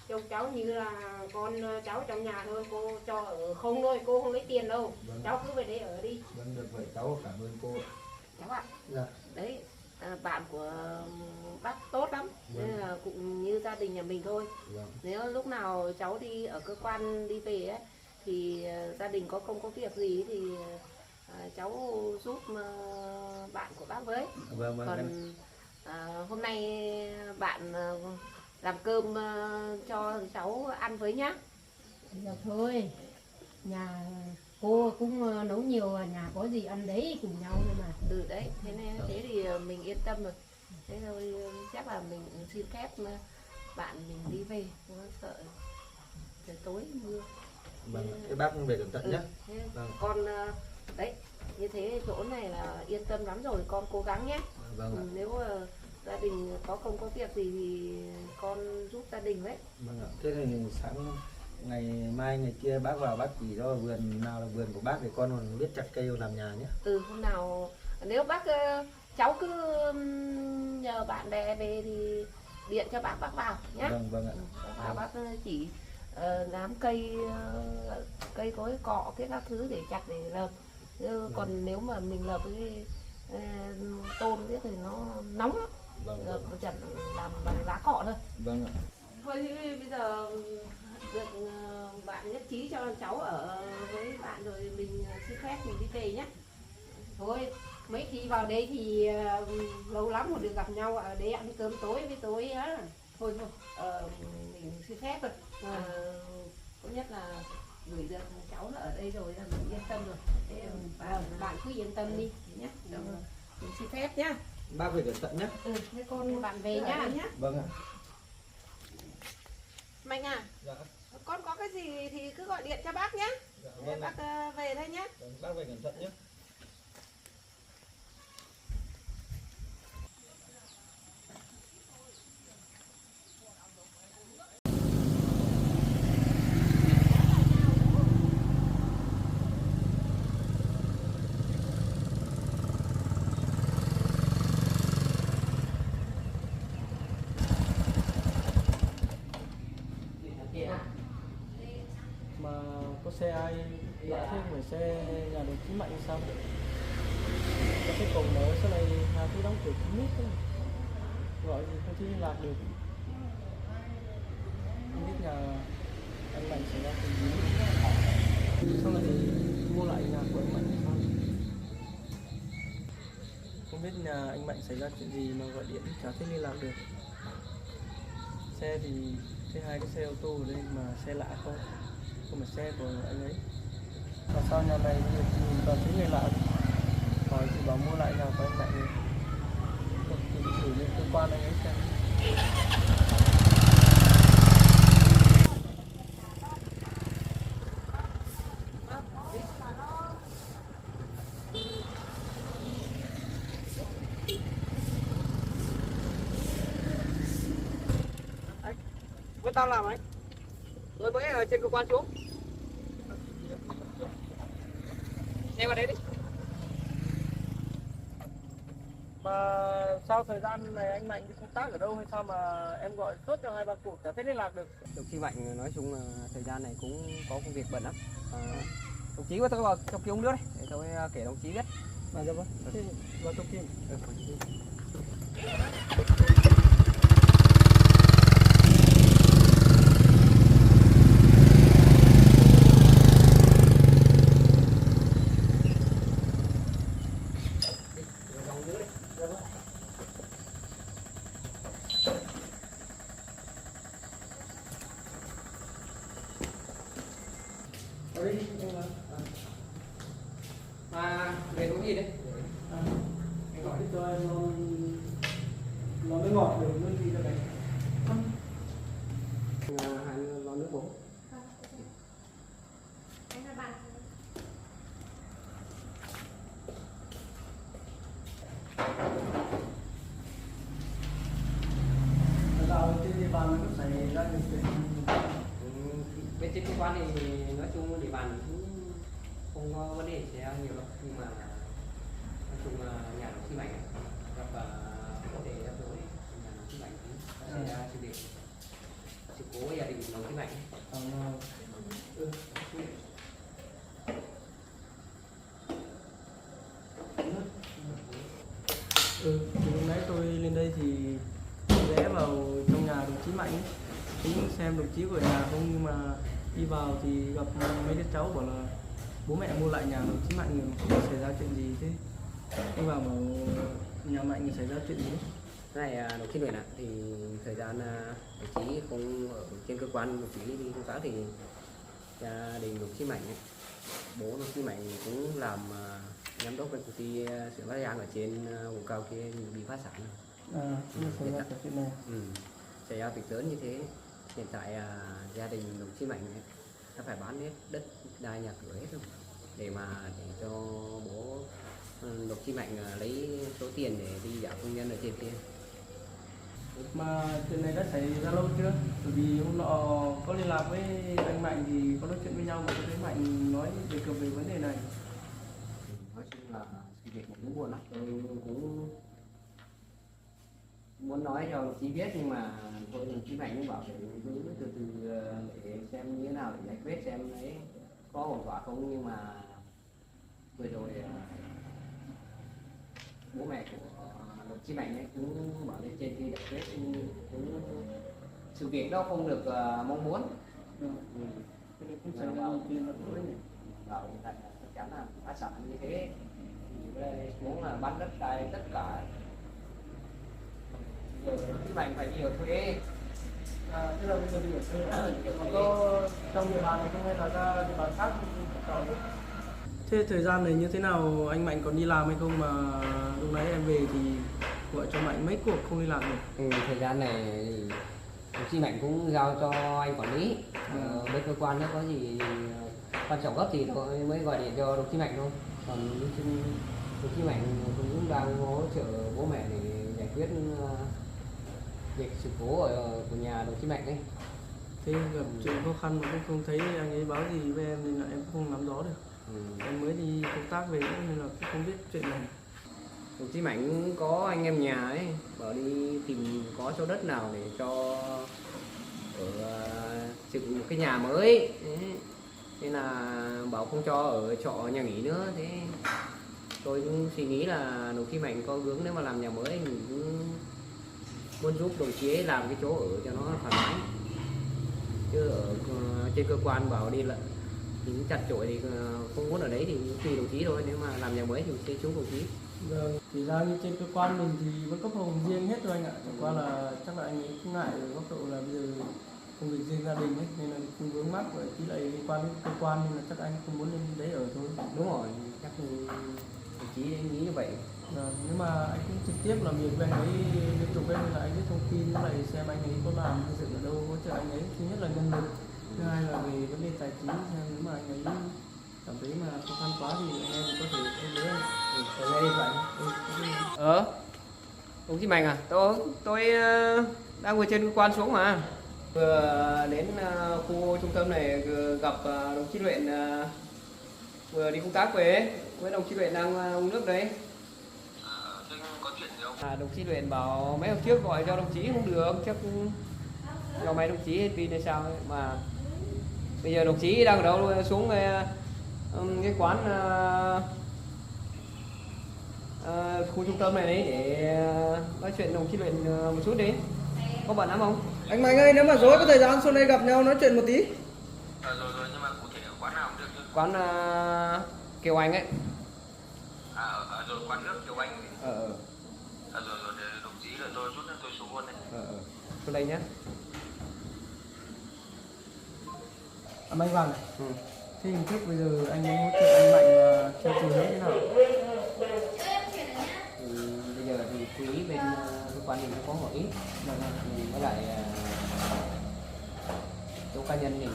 chồng cháu như là con cháu trong nhà thôi, cô cho ở không thôi, cô không lấy tiền đâu. Vâng. Cháu cứ về đây ở đi. Vâng, được vậy cháu cảm ơn cô. Cháu ạ. Dạ. Đấy, bạn của bác tốt lắm, Vâng. nên là cũng như gia đình nhà mình thôi. Vâng. Nếu lúc nào cháu đi ở cơ quan đi về ấy, thì gia đình có không có việc gì thì cháu giúp bạn của bác với. Vâng, vâng. Còn hôm nay bạn làm cơm cho cháu ăn với nhá. Được thôi, nhà cô cũng nấu nhiều, nhà có gì ăn đấy cùng nhau thôi mà. Ừ đấy, thế nên thế thì mình yên tâm rồi. Thế thôi chắc là mình xin phép bạn mình đi về, không sợ trời tối mưa. Vâng, cái bác về cẩn thận nhé. Thế Vâng. con đấy, như thế chỗ này là yên tâm lắm rồi, con cố gắng nhé. Vâng. Nếu gia đình có không có việc gì thì con giúp gia đình đấy. Vâng ạ. Thế thì sáng ngày mai ngày kia bác vào bác chỉ cho vườn nào là vườn của bác để con còn biết chặt cây làm nhà nhé. Hôm nào nếu bác cháu cứ nhờ bạn bè về thì điện cho bác vào nhé. Vâng, vâng ạ. Bác vào bác chỉ làm cây cây cối cọ cái các thứ để chặt để lợp. Còn nếu mà mình lợp cái tôn thế thì nó nóng lắm. Vâng. Chặt làm bằng lá cọ thôi. Vâng ạ. Thôi thì bây giờ được bạn nhất trí cho cháu ở với bạn rồi mình xin phép mình đi về nhé. Thôi, mấy khi vào đây thì lâu lắm rồi được gặp nhau ở đây ăn cơm tối với tối á. Thôi mình xin phép rồi. Tốt nhất là gửi cho thằng cháu nó ở đây rồi là mình yên tâm rồi. Thế bạn cứ yên tâm đi nhé. Mình xin phép nhá. Bác về cẩn thận nhé. Thế con bạn về nhá. Vâng ạ. Mạnh à, Dạ. con có cái gì thì cứ gọi điện cho bác nhé. Dạ, vâng ạ. Bác về đây nhé. Vâng, bác về cẩn thận nhé. Mà có xe ai lạ thế, phải xe nhà đồng chí Mạnh hay sao? Có cái cổng mở sau này Hà Thu đóng cửa kín mít thôi, gọi thì không thể liên lạc được. Không biết nhà anh Mạnh xảy ra chuyện gì, sau này mua lại nhà của anh Mạnh hay sao? Không biết nhà anh Mạnh xảy ra chuyện gì mà gọi điện chả thể liên lạc được. Xe thì thấy hai cái xe ô tô ở đây mà xe lạ không phải xe của anh ấy. Mà sao nhà này nhìn toàn thấy người lạ, hỏi thì bảo mua lại nhà của anh Mạnh rồi. Thì gửi lên cơ quan anh ấy xem. Với tao làm ấy. Tôi mới ở trên cơ quan xuống. Em vào đây đi. Mà sao thời gian này anh Mạnh đi công tác ở đâu hay sao mà em gọi suốt cho 2-3 cuộc chả thấy liên lạc được? Đồng chí Mạnh nói chung là thời gian này cũng có công việc bận lắm. Đồng chí có tôi vào trong kia uống nước đấy, để tôi kể đồng chí biết. Dạ vâng. Thế vào trong kia. Ở đây đi, em vào. Mà về uống gì đấy? Anh gọi cho em nó mới ngọt được nước gì cho này. Hai lon nước bột. Dạo trên địa bàn nó có xảy ra những chuyện Bên trên cơ quan thì nói chung địa bàn cũng không có vấn đề xảy ra nhiều đâu, nhưng mà nói chung là nhà đồng chí Mạnh gặp vấn đề rắc rối, nhà đồng chí Mạnh cũng xảy ra sự việc sự cố gia đình đồng chí Mạnh. thì lúc nãy tôi lên đây thì ghé vào trong nhà đồng chí Mạnh ấy, tính xem đồng chí ở nhà không, nhưng mà đi vào thì gặp mấy đứa cháu bảo là bố mẹ mua lại nhà đồng chí Mạnh rồi, không biết xảy ra chuyện gì. Thế anh vào bảo nhà Mạnh xảy ra chuyện gì đấy? Cái này đồng chí Nguyễn ạ, thì thời gian đồng chí không ở trên cơ quan, đồng chí đi công tác thì gia đình đồng chí Mạnh ấy, bố đồng chí Mạnh cũng làm giám đốc cái công ty xưởng Bắc Giang ở trên vùng cao kia bị phá sản. Nhưng xảy ra chuyện này. Xảy ra việc lớn như thế, hiện tại gia đình đồng chí Mạnh ấy, nó phải bán hết đất đai nhà cửa hết rồi để cho bố đồng chí Mạnh lấy số tiền để đi trả công nhân ở trên kia. Mà chuyện này đã xảy ra lâu chưa? Bởi vì hôm nọ có liên lạc với anh Mạnh thì có nói chuyện với nhau mà tôi thấy Mạnh nói đề cập về vấn đề này. Nói chung là sự việc cũng buồn lắm, tôi cũng muốn nói cho đồng chí biết, nhưng mà thôi đồng chí Mạnh cũng bảo phải cứ từ từ để xem như thế nào để giải quyết xem đấy có ổn thỏa không. Nhưng mà vừa rồi bố mẹ của đồng chí Mạnh ấy cũng bảo lên trên kia giải quyết cũng sự việc đó không được mong muốn. Cũng xảy ra một chuyện Bảo hiện tại là chắc chắn là phá sản như thế thì đây muốn là bán đất đai tất cả, giờ đồng chí Mạnh phải nhiều thuê Tức là bây giờ đi ở quê có trong địa bàn này không hay là ra địa bàn khác? Thế thời gian này như thế nào, anh Mạnh còn đi làm hay không mà lúc nãy em về thì gọi cho Mạnh mấy cuộc không đi làm được? Thời gian này thì đồng chí Mạnh cũng giao cho anh quản lý. Bên cơ quan nếu có gì quan trọng gấp thì tôi mới gọi điện cho đồng chí Mạnh thôi. Còn đồng chí Mạnh cũng đang hỗ trợ bố mẹ để giải quyết việc sự cố ở của nhà đồng chí Mạnh ấy. Thế gặp chuyện khó khăn mà cũng không thấy anh ấy báo gì với em nên là em cũng không nắm rõ được. Em mới đi công tác về nên là cũng không biết chuyện này. Đồng chí Mạnh cũng có anh em nhà ấy, bảo đi tìm có chỗ đất nào để cho ở dựng một cái nhà mới. Đấy. Nên là bảo không cho ở trọ nhà nghỉ nữa. Thế tôi cũng suy nghĩ là đồng chí Mạnh có hướng nếu mà làm nhà mới mình cũng muốn giúp đồng chí ấy làm cái chỗ ở cho nó thoải mái. Chứ ở trên cơ quan bảo đi lại thì cũng chặt chội thì không muốn ở đấy thì tùy đồng chí thôi, nếu mà làm nhà mới thì mình sẽ chú đồng chí. Vâng, thì ra như trên cơ quan mình thì vẫn có phòng riêng hết rồi anh ạ. Chẳng qua là chắc là anh ấy cũng ngại ở góc độ là bây giờ công việc riêng gia đình ấy, nên là cũng vướng mắc với tí lại liên quan đến cơ quan nên là chắc anh không muốn lên đấy ở thôi. Đúng rồi, chắc đồng chí nghĩ như vậy. Vâng, nhưng mà anh cũng trực tiếp làm việc với anh ấy liên tục nên là anh biết thông tin với lại xem anh ấy có làm xây dựng ở đâu, hỗ trợ anh ấy. Thứ nhất là nhân lực, thứ hai là về vấn đề tài chính, xem nếu mà anh ấy cảm thấy mà khó khăn quá thì anh em có thể em với anh. Nghe đi vậy. Đồng chí Mạnh à, tôi đang vừa trên cơ quan xuống mà. Vừa đến khu trung tâm này gặp đồng chí Luyện, vừa đi công tác về với đồng chí Luyện đang uống nước đấy. Có chuyện gì không? Đồng chí Luyện bảo mấy hôm trước gọi cho đồng chí không được, chắc do mấy đồng chí hết pin hay sao ấy. Mà bây giờ đồng chí đang ở đâu, xuống cái quán khu trung tâm này đấy để nói chuyện đồng chí Luyện một chút đi. Có bận lắm không? Anh Mạnh ơi, nếu mà dối có thời gian xuống đây gặp nhau nói chuyện một tí. Rồi nhưng mà cụ thể ở quán nào cũng được chứ? Quán Kiều Anh ấy. Rồi quán nước Kiều Anh. Rồi để đồng chí là tôi rút tôi xuống luôn đấy. Xuống đây nhé. Anh Văn này. Thế hình thức bây giờ anh muốn hỗ trợ anh Mạnh là theo từ hướng thế nào? Bây giờ thì quỹ bên cơ quan mình cũng có một ít. Với lại chỗ cá nhân thì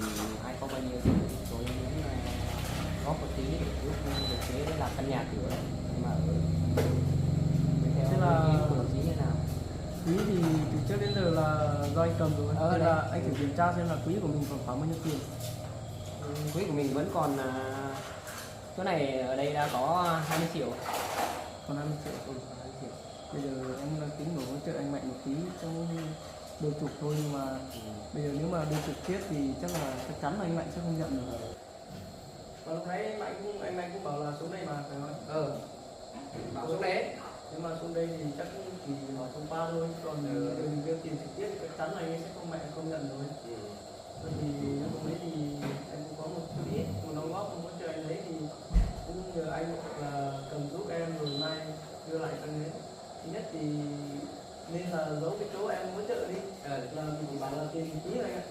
ai có bao nhiêu thì tôi muốn góp một tí để giúp được chế để làm căn nhà cửa. Nhưng mà Thế theo là ý của đồng chí như nào? quỹ thì từ trước đến giờ là do anh cầm rồi. Thế là anh thử kiểm tra xem là quỹ của mình còn khoảng bao nhiêu tiền. Quỹ của mình vẫn còn chỗ này ở đây đã có 20 triệu. Còn 20 triệu. 20 triệu. Bây giờ em đang tính đổ hỗ trợ anh Mạnh một tí trong đôi chục thôi, nhưng mà bây giờ nếu mà đôi chục tiếp thì chắc chắn là anh Mạnh sẽ không nhận được. Còn lúc nãy anh Mạnh cũng bảo là xuống đây mà phải không? Bảo xuống đấy. Nếu mà xuống đây thì chắc chỉ hỏi thông qua thôi, còn đừng đưa tiền trực tiếp chắc chắn là anh ấy sẽ không nhận rồi. Thì lúc đấy thì em cũng có một chút ít một đóng góp hỗ trợ anh ấy thì cũng nhờ anh là cầm giúp em rồi mai đưa lại cho anh ấy. Thứ nhất thì nên là giấu cái chỗ em hỗ trợ đi, là mình chỉ bảo là tiền phí anh ạ.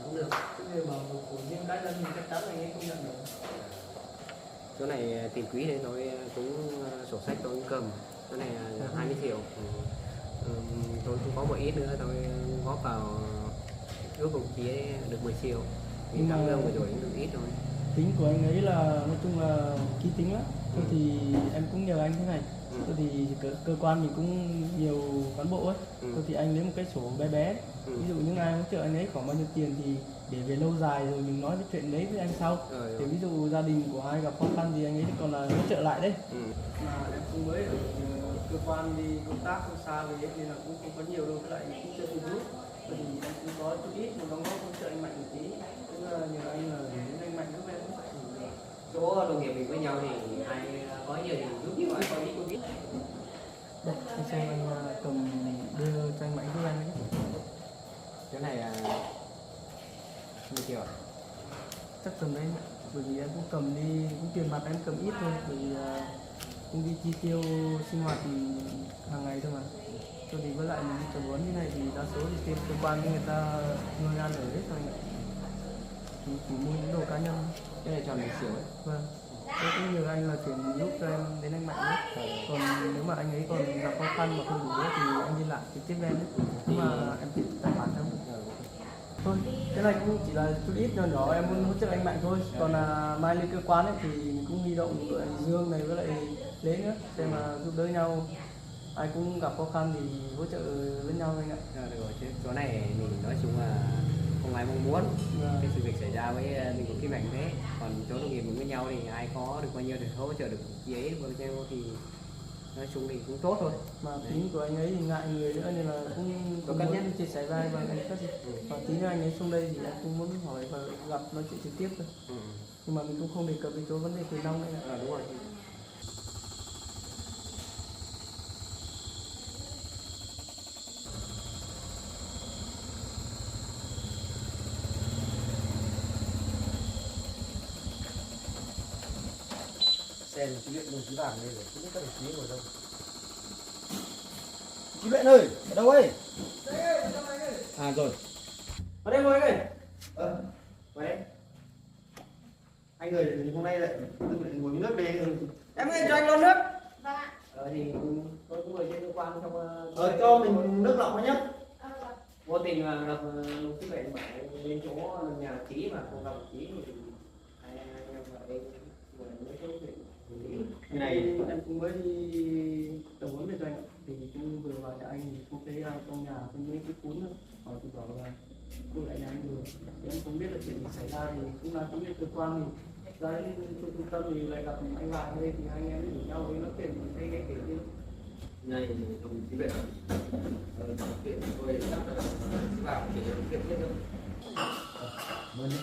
Cũng được. Chứ giờ bảo của riêng cá nhân thì chắc chắn là anh ấy không nhận được. Chỗ này tiền quỹ đấy tôi cũng sổ sách tôi cũng cầm. Chỗ này là 20 triệu. Tôi cũng có một ít nữa tôi góp vào ước đồng chí được 10 triệu. Vì tháng lương vừa rồi cũng được ít thôi. Tính của anh ấy là nói chung là kỹ tính lắm. Thôi thì em cũng nhờ anh thế này. Thôi thì cơ quan mình cũng nhiều cán bộ ấy. Thôi thì anh lấy một cái sổ bé bé. Ví dụ những ai hỗ trợ anh ấy khoảng bao nhiêu tiền thì để về lâu dài rồi mình nói cái chuyện đấy với anh sau. Thì ví dụ gia đình của ai gặp khó khăn thì anh ấy còn là hỗ trợ lại đấy. Mà em cũng mới ở cơ quan đi công tác không xa về nên là cũng không có nhiều đâu, với lại cũng chưa từ giúp. Thì em cũng có chút ít một đóng góp hỗ trợ anh Mạnh một tí. Tức là nhờ anh là đến anh Mạnh giúp em. Chỗ đồng nghiệp mình với nhau thì ai có nhiều thì giúp, nhưng ai có ít cũng biết. Đây, anh xem anh cầm đưa cho anh Mạnh giúp em đấy. Cái này là 10 triệu. Chắc tầm đấy, bởi vì em cũng cầm đi, cũng tiền mặt em cầm ít thôi, vì cũng đi chi tiêu sinh hoạt thì hàng ngày thôi mà. Cho thì với lại mình đi tập huấn như này thì đa số thì trên cơ quan người ta nuôi ăn ở hết rồi, chỉ mua những đồ cá nhân. Cái này tròn 1 triệu ấy. Vâng. Tôi cũng nhiều anh là chuyển giúp cho em đến anh Mạnh ấy. Còn nếu mà anh ấy còn gặp khó khăn mà không đủ nữa thì anh liên lạc trực tiếp với em ấy. Nhưng mà em tìm tài khoản không. Thôi, cái này cũng chỉ là chút ít nhỏ nhỏ em muốn hỗ trợ anh Mạnh thôi. Còn mai lên cơ quan ấy thì mình cũng huy động đội Dương này với lại Lễ nữa, xem mà giúp đỡ nhau. Ai cũng gặp khó khăn thì hỗ trợ lẫn nhau anh ạ. Được rồi, chứ chỗ này mình nói chung là không ai mong muốn cái sự việc xảy ra với mình của Kim Mạnh thế. Còn chỗ đồng nghiệp mình với nhau thì ai có được bao nhiêu thì hỗ trợ được gì ấy bao nhiêu thì nói chung thì cũng tốt thôi. Mà tính của anh ấy thì ngại người nữa nên là cũng cân nhắc muốn chia sẻ vai và anh cất đi. Và tí nữa anh ấy xuống đây thì em cũng muốn hỏi và gặp nói chuyện trực tiếp thôi. Nhưng mà mình cũng không đề cập đến chỗ vấn đề tiền nong này. Đúng rồi. Xem chú Luyện đồng chí vàng đây rồi, không biết các đồng chí ngồi đâu. Chú Luyện ơi, ở đâu ấy? À rồi. Ở đây ngồi anh ơi. Vào đây. Anh ơi, hôm nay lại ngồi nước đi. Em ơi cho anh lon nước. Vâng ạ. Thì tôi cũng ở trên cơ quan trong Cho mình nước lọc nhé. vô tình là gặp đồng chí Bảy bảo lên chỗ nhà Chí mà không gặp Chí thì hai anh em vào đây ngồi nói chuyện Cái này em cũng mới đi tập huấn về cho anh ạ. Thì cũng vừa vào nhà anh thì cũng thấy trong nhà có những cái cuốn nữa. Họ thì bảo là tôi lại nhà anh vừa. Thì em không biết là chuyện gì xảy ra thì cũng là cũng biết cơ quan thì ra đến trung tâm thì lại gặp anh lại đây thì hai anh em rủ nhau với nói chuyện thấy cái kể chứ. này đồng chí Luyện chuyện tôi chắc là vào chuyện chuyện tiếp nữa. Vâng đấy.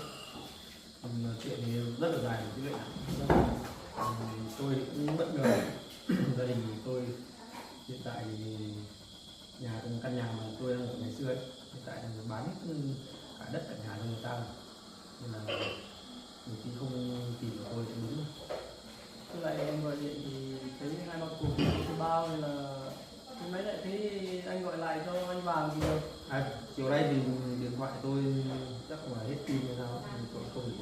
Chuyện thì rất là dài chứ Luyện. Tôi cũng bất ngờ. Gia đình tôi hiện tại nhà căn nhà mà tôi đang ở ngày xưa ấy, hiện tại là bán hết cả đất cả nhà cho người ta, nên là nhiều khi không tìm được tôi cũng đúng. Thế lại em gọi điện thì thấy hai ba cuộc thứ bao nên là mấy lại thấy anh gọi lại cho anh Vàng thì Chiều nay thì điện thoại tôi chắc là hết pin hay sao thì tôi không nghĩ.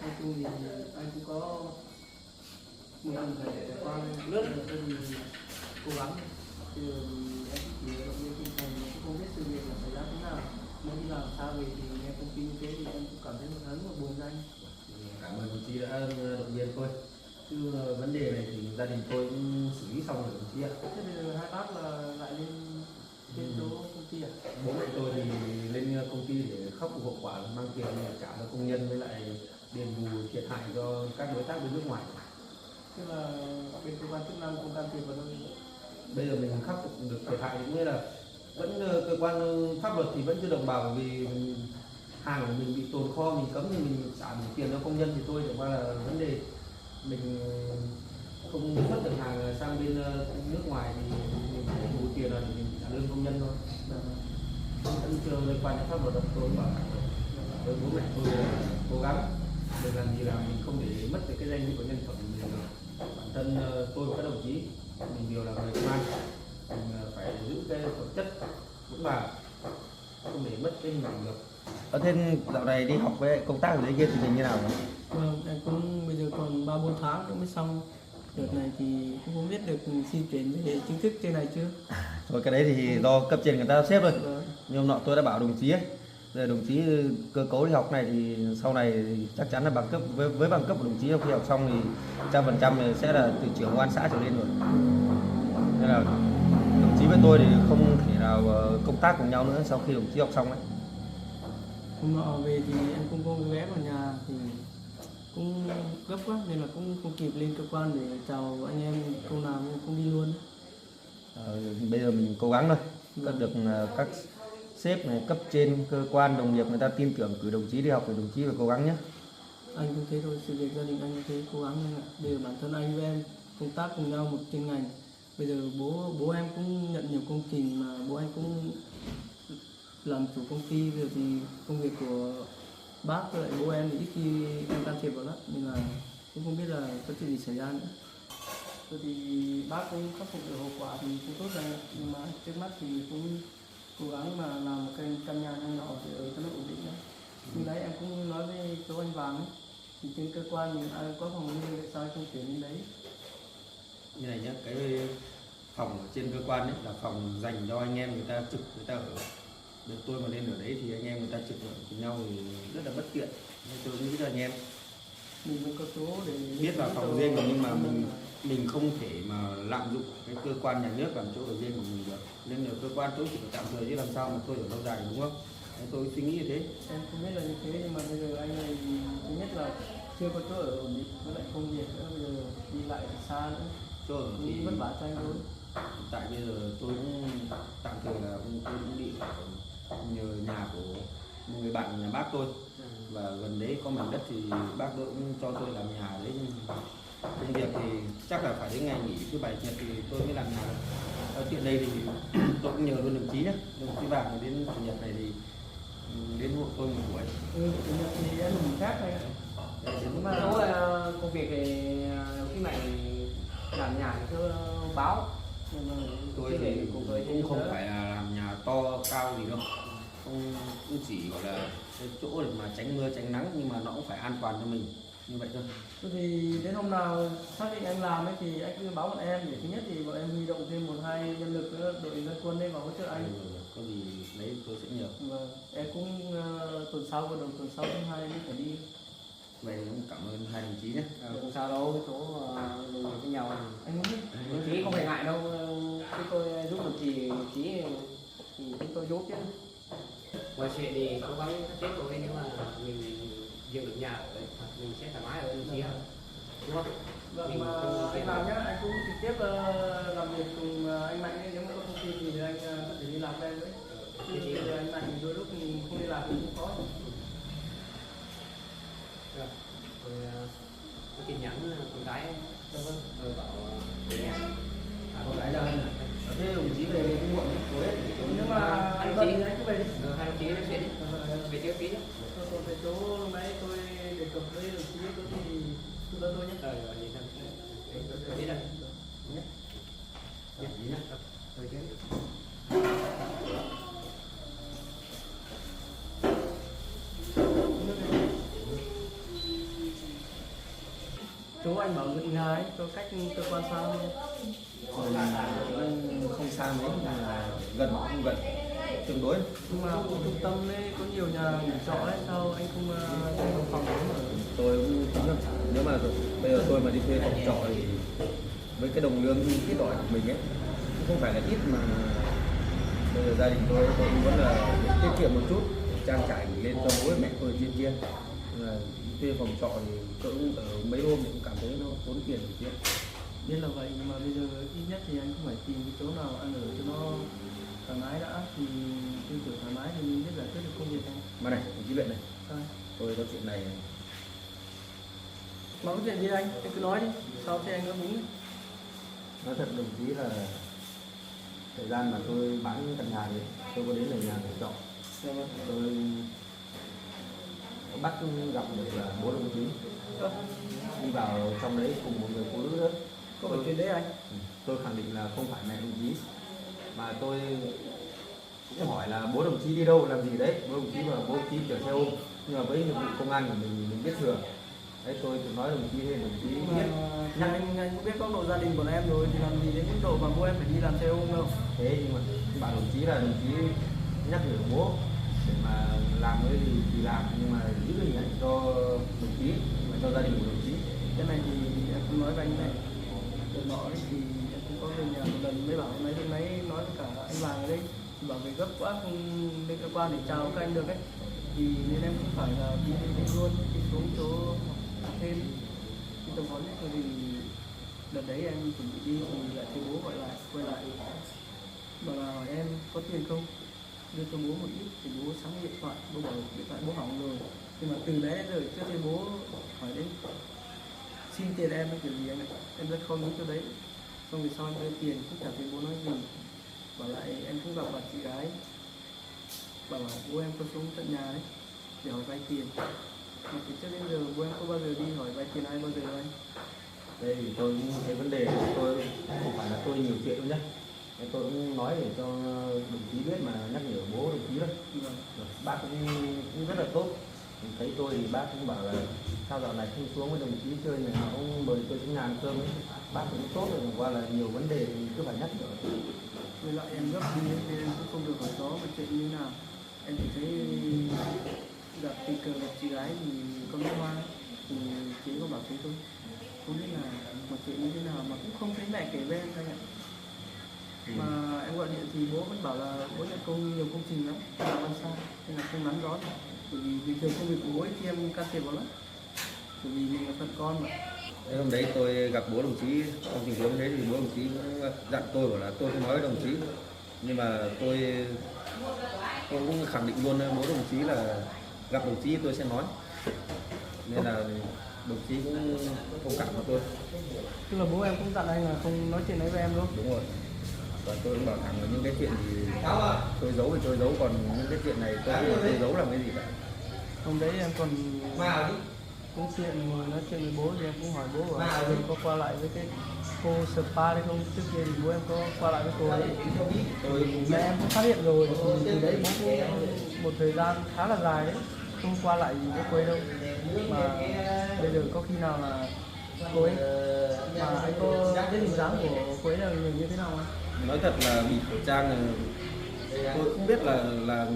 nói chung thì anh cũng có mình phải qua lướt rồi tôi thì cố gắng thì em chỉ động viên tinh thần cũng không biết sự việc là xảy ra thế nào. Mới đi làm xa về thì nghe thông tin như thế thì em cũng cảm thấy một hấn và buồn cho anh. Cảm ơn đồng chí đã động viên tôi, chứ vấn đề này thì gia đình tôi cũng xử lý xong rồi đồng chí ạ. Thế bây giờ hai bác là lại lên trên chỗ công ty à? Bố mẹ tôi thì lên công ty để khắc phục hậu quả, mang tiền để trả cho công nhân với lại đền bù thiệt hại cho các đối tác bên nước ngoài. Tức là bên cơ quan chức năng không can thiệp vào đâu. Bây giờ mình khắc phục được thiệt hại cũng như là vẫn cơ quan pháp luật thì vẫn chưa đồng bào, vì hàng của mình bị tồn kho, mình cấm thì mình trả đủ tiền cho công nhân thì tôi chẳng qua là vấn đề mình không xuất được hàng sang bên nước ngoài thì mình phải đủ tiền rồi thì mình trả lương công nhân thôi. Vẫn chưa liên quan đến pháp luật, tôi bảo với bố mẹ tôi cố gắng đừng làm gì làm mình không để mất được cái danh dự của nhân phẩm của mình. Bản thân tôi và các đồng chí mình đều là người công an, mình phải giữ cái phẩm chất vững vàng, không để mất cái hình ảnh được. Thế dạo này đi học với công tác ở dưới kia thì tình như nào rồi? Vâng, em cũng bây giờ còn 3-4 tháng nữa mới xong. Đợt này thì cũng không biết được xin chuyển về chính thức trên này chưa. Rồi cái đấy thì do cấp trên người ta xếp thôi. Vâng. Nhưng hôm nọ tôi đã bảo đồng chí ấy, rồi đồng chí cơ cấu đi học này thì sau này thì chắc chắn là bằng cấp với bằng cấp của đồng chí khi học xong thì 100% sẽ là từ trưởng công an xã trở lên rồi. Nên là đồng chí với tôi thì không thể nào công tác cùng nhau nữa sau khi đồng chí học xong ấy. Hôm nọ về thì em cũng có ghé vào nhà thì cũng gấp quá nên là cũng không kịp lên cơ quan để chào anh em câu nào nên không đi luôn. Bây giờ mình cố gắng thôi, được các sếp này, cấp trên, cơ quan, đồng nghiệp người ta tin tưởng cử đồng chí đi học thì đồng chí phải cố gắng nhé. Anh cũng thế thôi, sự việc gia đình anh cũng thế, cố gắng anh ạ. Bây giờ bản thân anh với em công tác cùng nhau một chuyên ngành. Bây giờ bố em cũng nhận nhiều công trình mà bố anh cũng làm chủ công ty, bây giờ thì công việc của bác với lại bố em thì ít khi em can thiệp vào lắm nên là cũng không biết là có chuyện gì xảy ra nữa. Rồi thì bác cũng khắc phục được hậu quả thì cũng tốt rồi, nhưng mà trước mắt thì cũng cố gắng mà làm một cái căn nhà nhỏ nhỏ để ở cho nó ổn định đấy. Nhưng đấy em cũng nói với chỗ anh Vàng ấy, thì trên cơ quan mình ai có phòng riêng tại sao anh không chuyển đi đấy. Như này nhá, cái phòng ở trên cơ quan ấy là phòng dành cho anh em người ta trực, người ta ở. Được tôi mà lên ở đấy thì anh em người ta trực ở cùng nhau thì rất là bất tiện. Nên tôi nghĩ là anh em Mình mới có số để biết là phòng riêng nhưng mà mình không thể mà lạm dụng cái cơ quan nhà nước làm chỗ ở riêng của mình được. Nên ở cơ quan tôi chỉ có tạm thời chứ làm sao mà tôi ở lâu dài, đúng không? Đấy, tôi suy nghĩ như thế. em không biết là như thế, nhưng mà bây giờ anh này thứ nhất là chưa có chỗ ở ổn định, với lại công việc nữa, bây giờ đi lại thì xa nữa, Chỗ ở thì vất vả cho anh luôn. tại bây giờ tôi cũng tạm thời là tôi cũng đi ở nhờ nhà của một người bạn nhà bác tôi, và gần đấy có mảnh đất thì bác tôi cũng cho tôi làm nhà đấy. Nhưng công việc thì chắc là phải đến ngày nghỉ thứ bảy nhật thì tôi mới làm nhà. Ở chuyện đây thì tôi cũng nhờ luôn đồng chí nhé, đồng chí Vàng đến chủ nhật này thì đến hộ tôi một buổi. Chủ nhật thì em nghỉ khác này. Nhưng mà chỗ công việc thì khi mày làm nhà thì cứ báo. Tôi thì cũng không phải là làm nhà to cao gì đâu, cũng chỉ gọi là cái chỗ để mà tránh mưa tránh nắng, nhưng mà nó cũng phải an toàn cho mình như vậy thôi. Thế thì đến hôm nào xác định anh làm ấy thì anh cứ báo bọn em, để thứ nhất thì bọn em huy động thêm 1-2 nhân lực nữa, đội dân quân lên vào hỗ trợ anh. Có gì lấy tôi sẽ nhờ. Vâng, em cũng tuần sau, vào đầu tuần sau thứ 2 mới phải đi. Vậy cũng cảm ơn hai đồng chí nhé. Không sao đâu, chỗ mình với nhau Anh không biết. đồng chí không phải ngại đâu, khi tôi giúp được thì chúng tôi giúp chứ. Ngoài chuyện thì cố gắng chết thôi, nếu mà mình dựng được nhà ở đấy mình sẽ thoải mái hơn đồng chí hơn, đúng không? Vâng, mà anh làm nhá, anh cũng trực tiếp làm việc cùng anh Mạnh ấy, nếu mà có công ty thì anh có thể đi làm với em đấy. Chứ bây giờ anh Mạnh thì đôi lúc mình không đi làm thì cũng khó. Rồi, có tin nhắn con gái tôi bảo về nhà. Con gái ra anh à? Thế đồng chí về cũng muộn đấy. Nhưng mà Hai bận đồng chí thì anh cứ về đi. hai đồng chí nói chuyện đi, về trước tí nhé. Còn về chỗ lúc nãy tôi đề cập với đồng chí tôi thì tôi đỡ tôi nhé. Rồi vậy thôi. Biết rồi. Nhé. Nhé. Rồi chứ. Chỗ anh bảo gần nhà ấy, có cách cơ quan xa không? Không xa mấy, mà gần cũng không gần, tương đối. Nhưng mà khu trung tâm ấy có nhiều nhà nghỉ trọ ấy, sao anh không thuê một phòng đấy mà? Tôi cũng tính là nếu mà bây giờ tôi mà đi thuê phòng trọ thì với cái đồng lương ít ỏi của mình ấy, cũng không phải là ít, mà bây giờ gia đình tôi cũng vẫn là tiết kiệm một chút để trang trải lên cho bố mẹ tôi trên kia. Nên là thuê phòng trọ thì cũng ở mấy hôm thì cũng cảm thấy nó tốn tiền một chút. Biết là vậy, nhưng mà bây giờ ít nhất thì anh cũng phải tìm cái chỗ nào ăn ở cho nó thoải mái đã, thì tư tưởng thoải mái thì mình biết giải quyết được công việc anh. Mà này, đồng chí Viện này, Sao? tôi có chuyện này. Mà có chuyện gì anh cứ nói đi, sau thì anh nó đúng. Nói thật đồng chí là thời gian mà tôi bán căn nhà đấy, tôi có đến ở nhà để trọ. Tôi có bắt gặp được là bố đồng chí đi vào trong đấy cùng một người phụ nữ nữa. Có phải chuyện đấy anh? Tôi khẳng định là không phải mẹ đồng chí, mà tôi cũng hỏi là bố đồng chí đi đâu làm gì đấy. Bố đồng chí và bố đồng chí chở xe ôm, nhưng mà với nhiệm vụ công an của mình biết thừa. Đấy, tôi nói đồng chí nên đồng chí biết. Nhà anh cũng biết góc độ gia đình của em rồi, thì làm gì đến mức độ mà bố em phải đi làm xe ôm đâu. Thế nhưng mà bảo đồng chí là đồng chí nhắc nhở bố để mà làm cái gì thì làm, nhưng mà giữ hình ảnh cho đồng chí và cho gia đình của đồng chí. Cái này thì em cũng nói với anh này, từ nọ ấy thì em cũng có về nhà một lần mới bảo hôm nay nói với cả anh Vàng ở đây, thì bảo về gấp quá không lên cơ quan để chào các anh được ấy, thì nên em cũng phải là đi luôn, đi xuống chỗ học thêm đi tập huấn ấy. Thì đợt đấy em chuẩn bị đi thì lại thấy bố gọi lại quay lại bảo là hỏi em có tiền không, đưa cho bố một ít, thì bố sáng điện thoại, bố bảo điện thoại bố hỏng rồi. Nhưng mà từ đấy đến giờ chưa thấy bố hỏi đến xin tiền em hay kiểu gì anh ạ, em rất không nghĩ cho đấy. Xong rồi sau em đưa tiền cũng chẳng thấy bố nói gì. Bảo lại em cũng gặp bà chị gái, bảo là bố em có xuống tận nhà đấy để hỏi vay tiền, mà từ trước đến giờ bố em có bao giờ đi hỏi vay tiền ai bao giờ anh. Đây thì tôi cũng thấy vấn đề tôi không phải là tôi nhiều chuyện đâu nhé. Nên tôi cũng nói để cho đồng chí biết mà nhắc nhở bố đồng chí đó. Bác cũng rất là tốt. Thấy tôi thì bác cũng bảo là sao dạo này không xuống với đồng chí chơi này, ông mời tôi xuống nhà ăn cơm ấy. Bác cũng tốt rồi, qua là nhiều vấn đề thì cứ phải nhắc nhở. Với lại em gấp đi nên em cũng không được hỏi gió và chuyện như nào. Em chỉ thấy gặp tình cờ gặp chị gái thì con nước hoa thì chị có bảo thế thôi, không biết là một chuyện như thế nào mà cũng không thấy mẹ kể với em anh ạ. Mà em gọi điện thì bố vẫn bảo là bố nhận nhiều công trình lắm, làm ăn xa nên là không nắm rõ được. Bởi vì bình thường công việc của bố ấy thì em can thiệp vào lắm, bởi vì mình là phận con mà. Thế hôm đấy tôi gặp bố đồng chí trong tình huống đấy thì bố đồng chí cũng dặn tôi bảo là tôi không nói với đồng chí, nhưng mà tôi cũng khẳng định luôn bố đồng chí là gặp đồng chí tôi sẽ nói, nên là đồng chí cũng thông cảm với tôi. Tức là bố em cũng dặn anh là không nói chuyện đấy với em đúng không? Đúng rồi, và tôi cũng bảo thẳng là những cái chuyện thì tôi giấu thì tôi giấu, còn những cái chuyện này tôi giấu làm cái gì cả. Hôm đấy em còn cũng chuyện ngồi nói chuyện với bố thì em cũng hỏi bố bảo mình có qua lại với cái cô spa đấy không, trước kia thì bố em có qua lại với cô ấy. Mẹ em cũng phát hiện rồi thì từ đấy bố cũng một thời gian khá là dài đấy không qua lại gì với cô ấy đâu. Mà bây giờ có khi nào là cô ấy, mà anh có cái hình dáng của cô ấy là người như thế nào không? Nói thật là bịt khẩu trang là tôi không biết là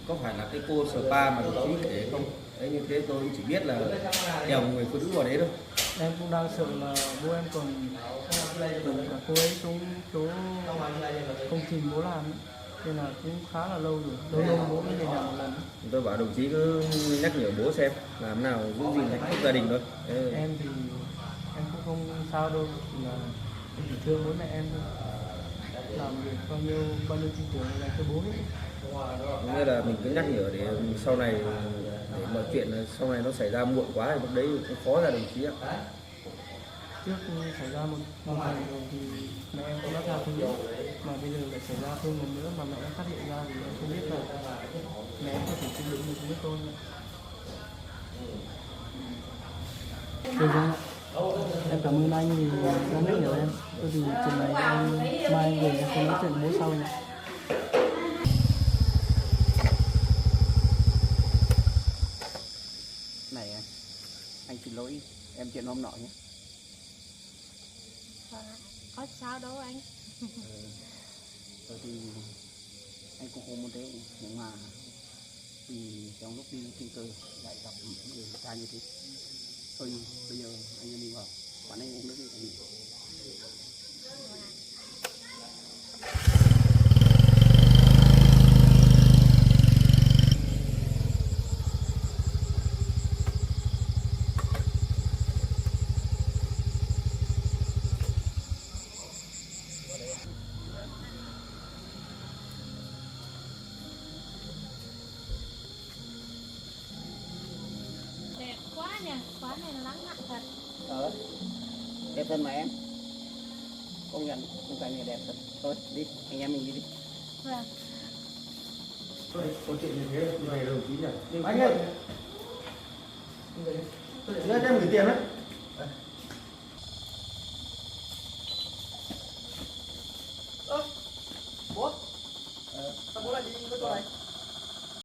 có phải là cái cô spa mà đồng chí kể không. Đấy, như thế tôi chỉ biết là đèo người phụ nữ vào đấy thôi. Em cũng đang sợ là bố em còn rủ cả cô ấy xuống chỗ công trình bố làm ấy. Nên là cũng khá là lâu rồi, lâu bố mới về nhà một lần. Tôi bảo đồng chí cứ nhắc nhở bố xem làm nào giữ gìn hạnh phúc gia đình thôi. Em thì em cũng không sao đâu, chỉ là em chỉ thương bố mẹ em thôi, làm việc bao nhiêu tin tưởng là cho bố hết. Nghĩa là mình cứ nhắc nhở để sau này, để mọi chuyện sau này nó xảy ra muộn quá thì lúc đấy cũng khó ra đồng chí ạ. Trước xảy ra một lần rồi thì mẹ em cũng đã tha thứ, mà bây giờ lại xảy ra thêm một nữa mà mẹ em phát hiện ra thì em không biết là mẹ em có thể chịu đựng được với tôi không. Được rồi, em cảm ơn anh vì đã nhắc nhở em. Tôi thì chuyện này em mai em về em sẽ nói chuyện với bố sau nhé. Này anh xin lỗi em chuyện hôm nọ nhé. Có sao đâu anh. Tôi thì anh cũng không muốn thế, nhưng mà vì trong lúc đi tình cờ lại gặp một người ta như thế. Thôi bây giờ anh em đi vào quán anh uống nước đi. Đẹp quá nha, quán này lắng lặng thật. Đẹp hơn mà em. Công nhận khung cảnh này đẹp thật. Thôi đi, anh em mình đi đi. Vâng. Có chuyện như thế này đồng chí nhỉ? Anh ơi, đưa cho em gửi tiền đấy.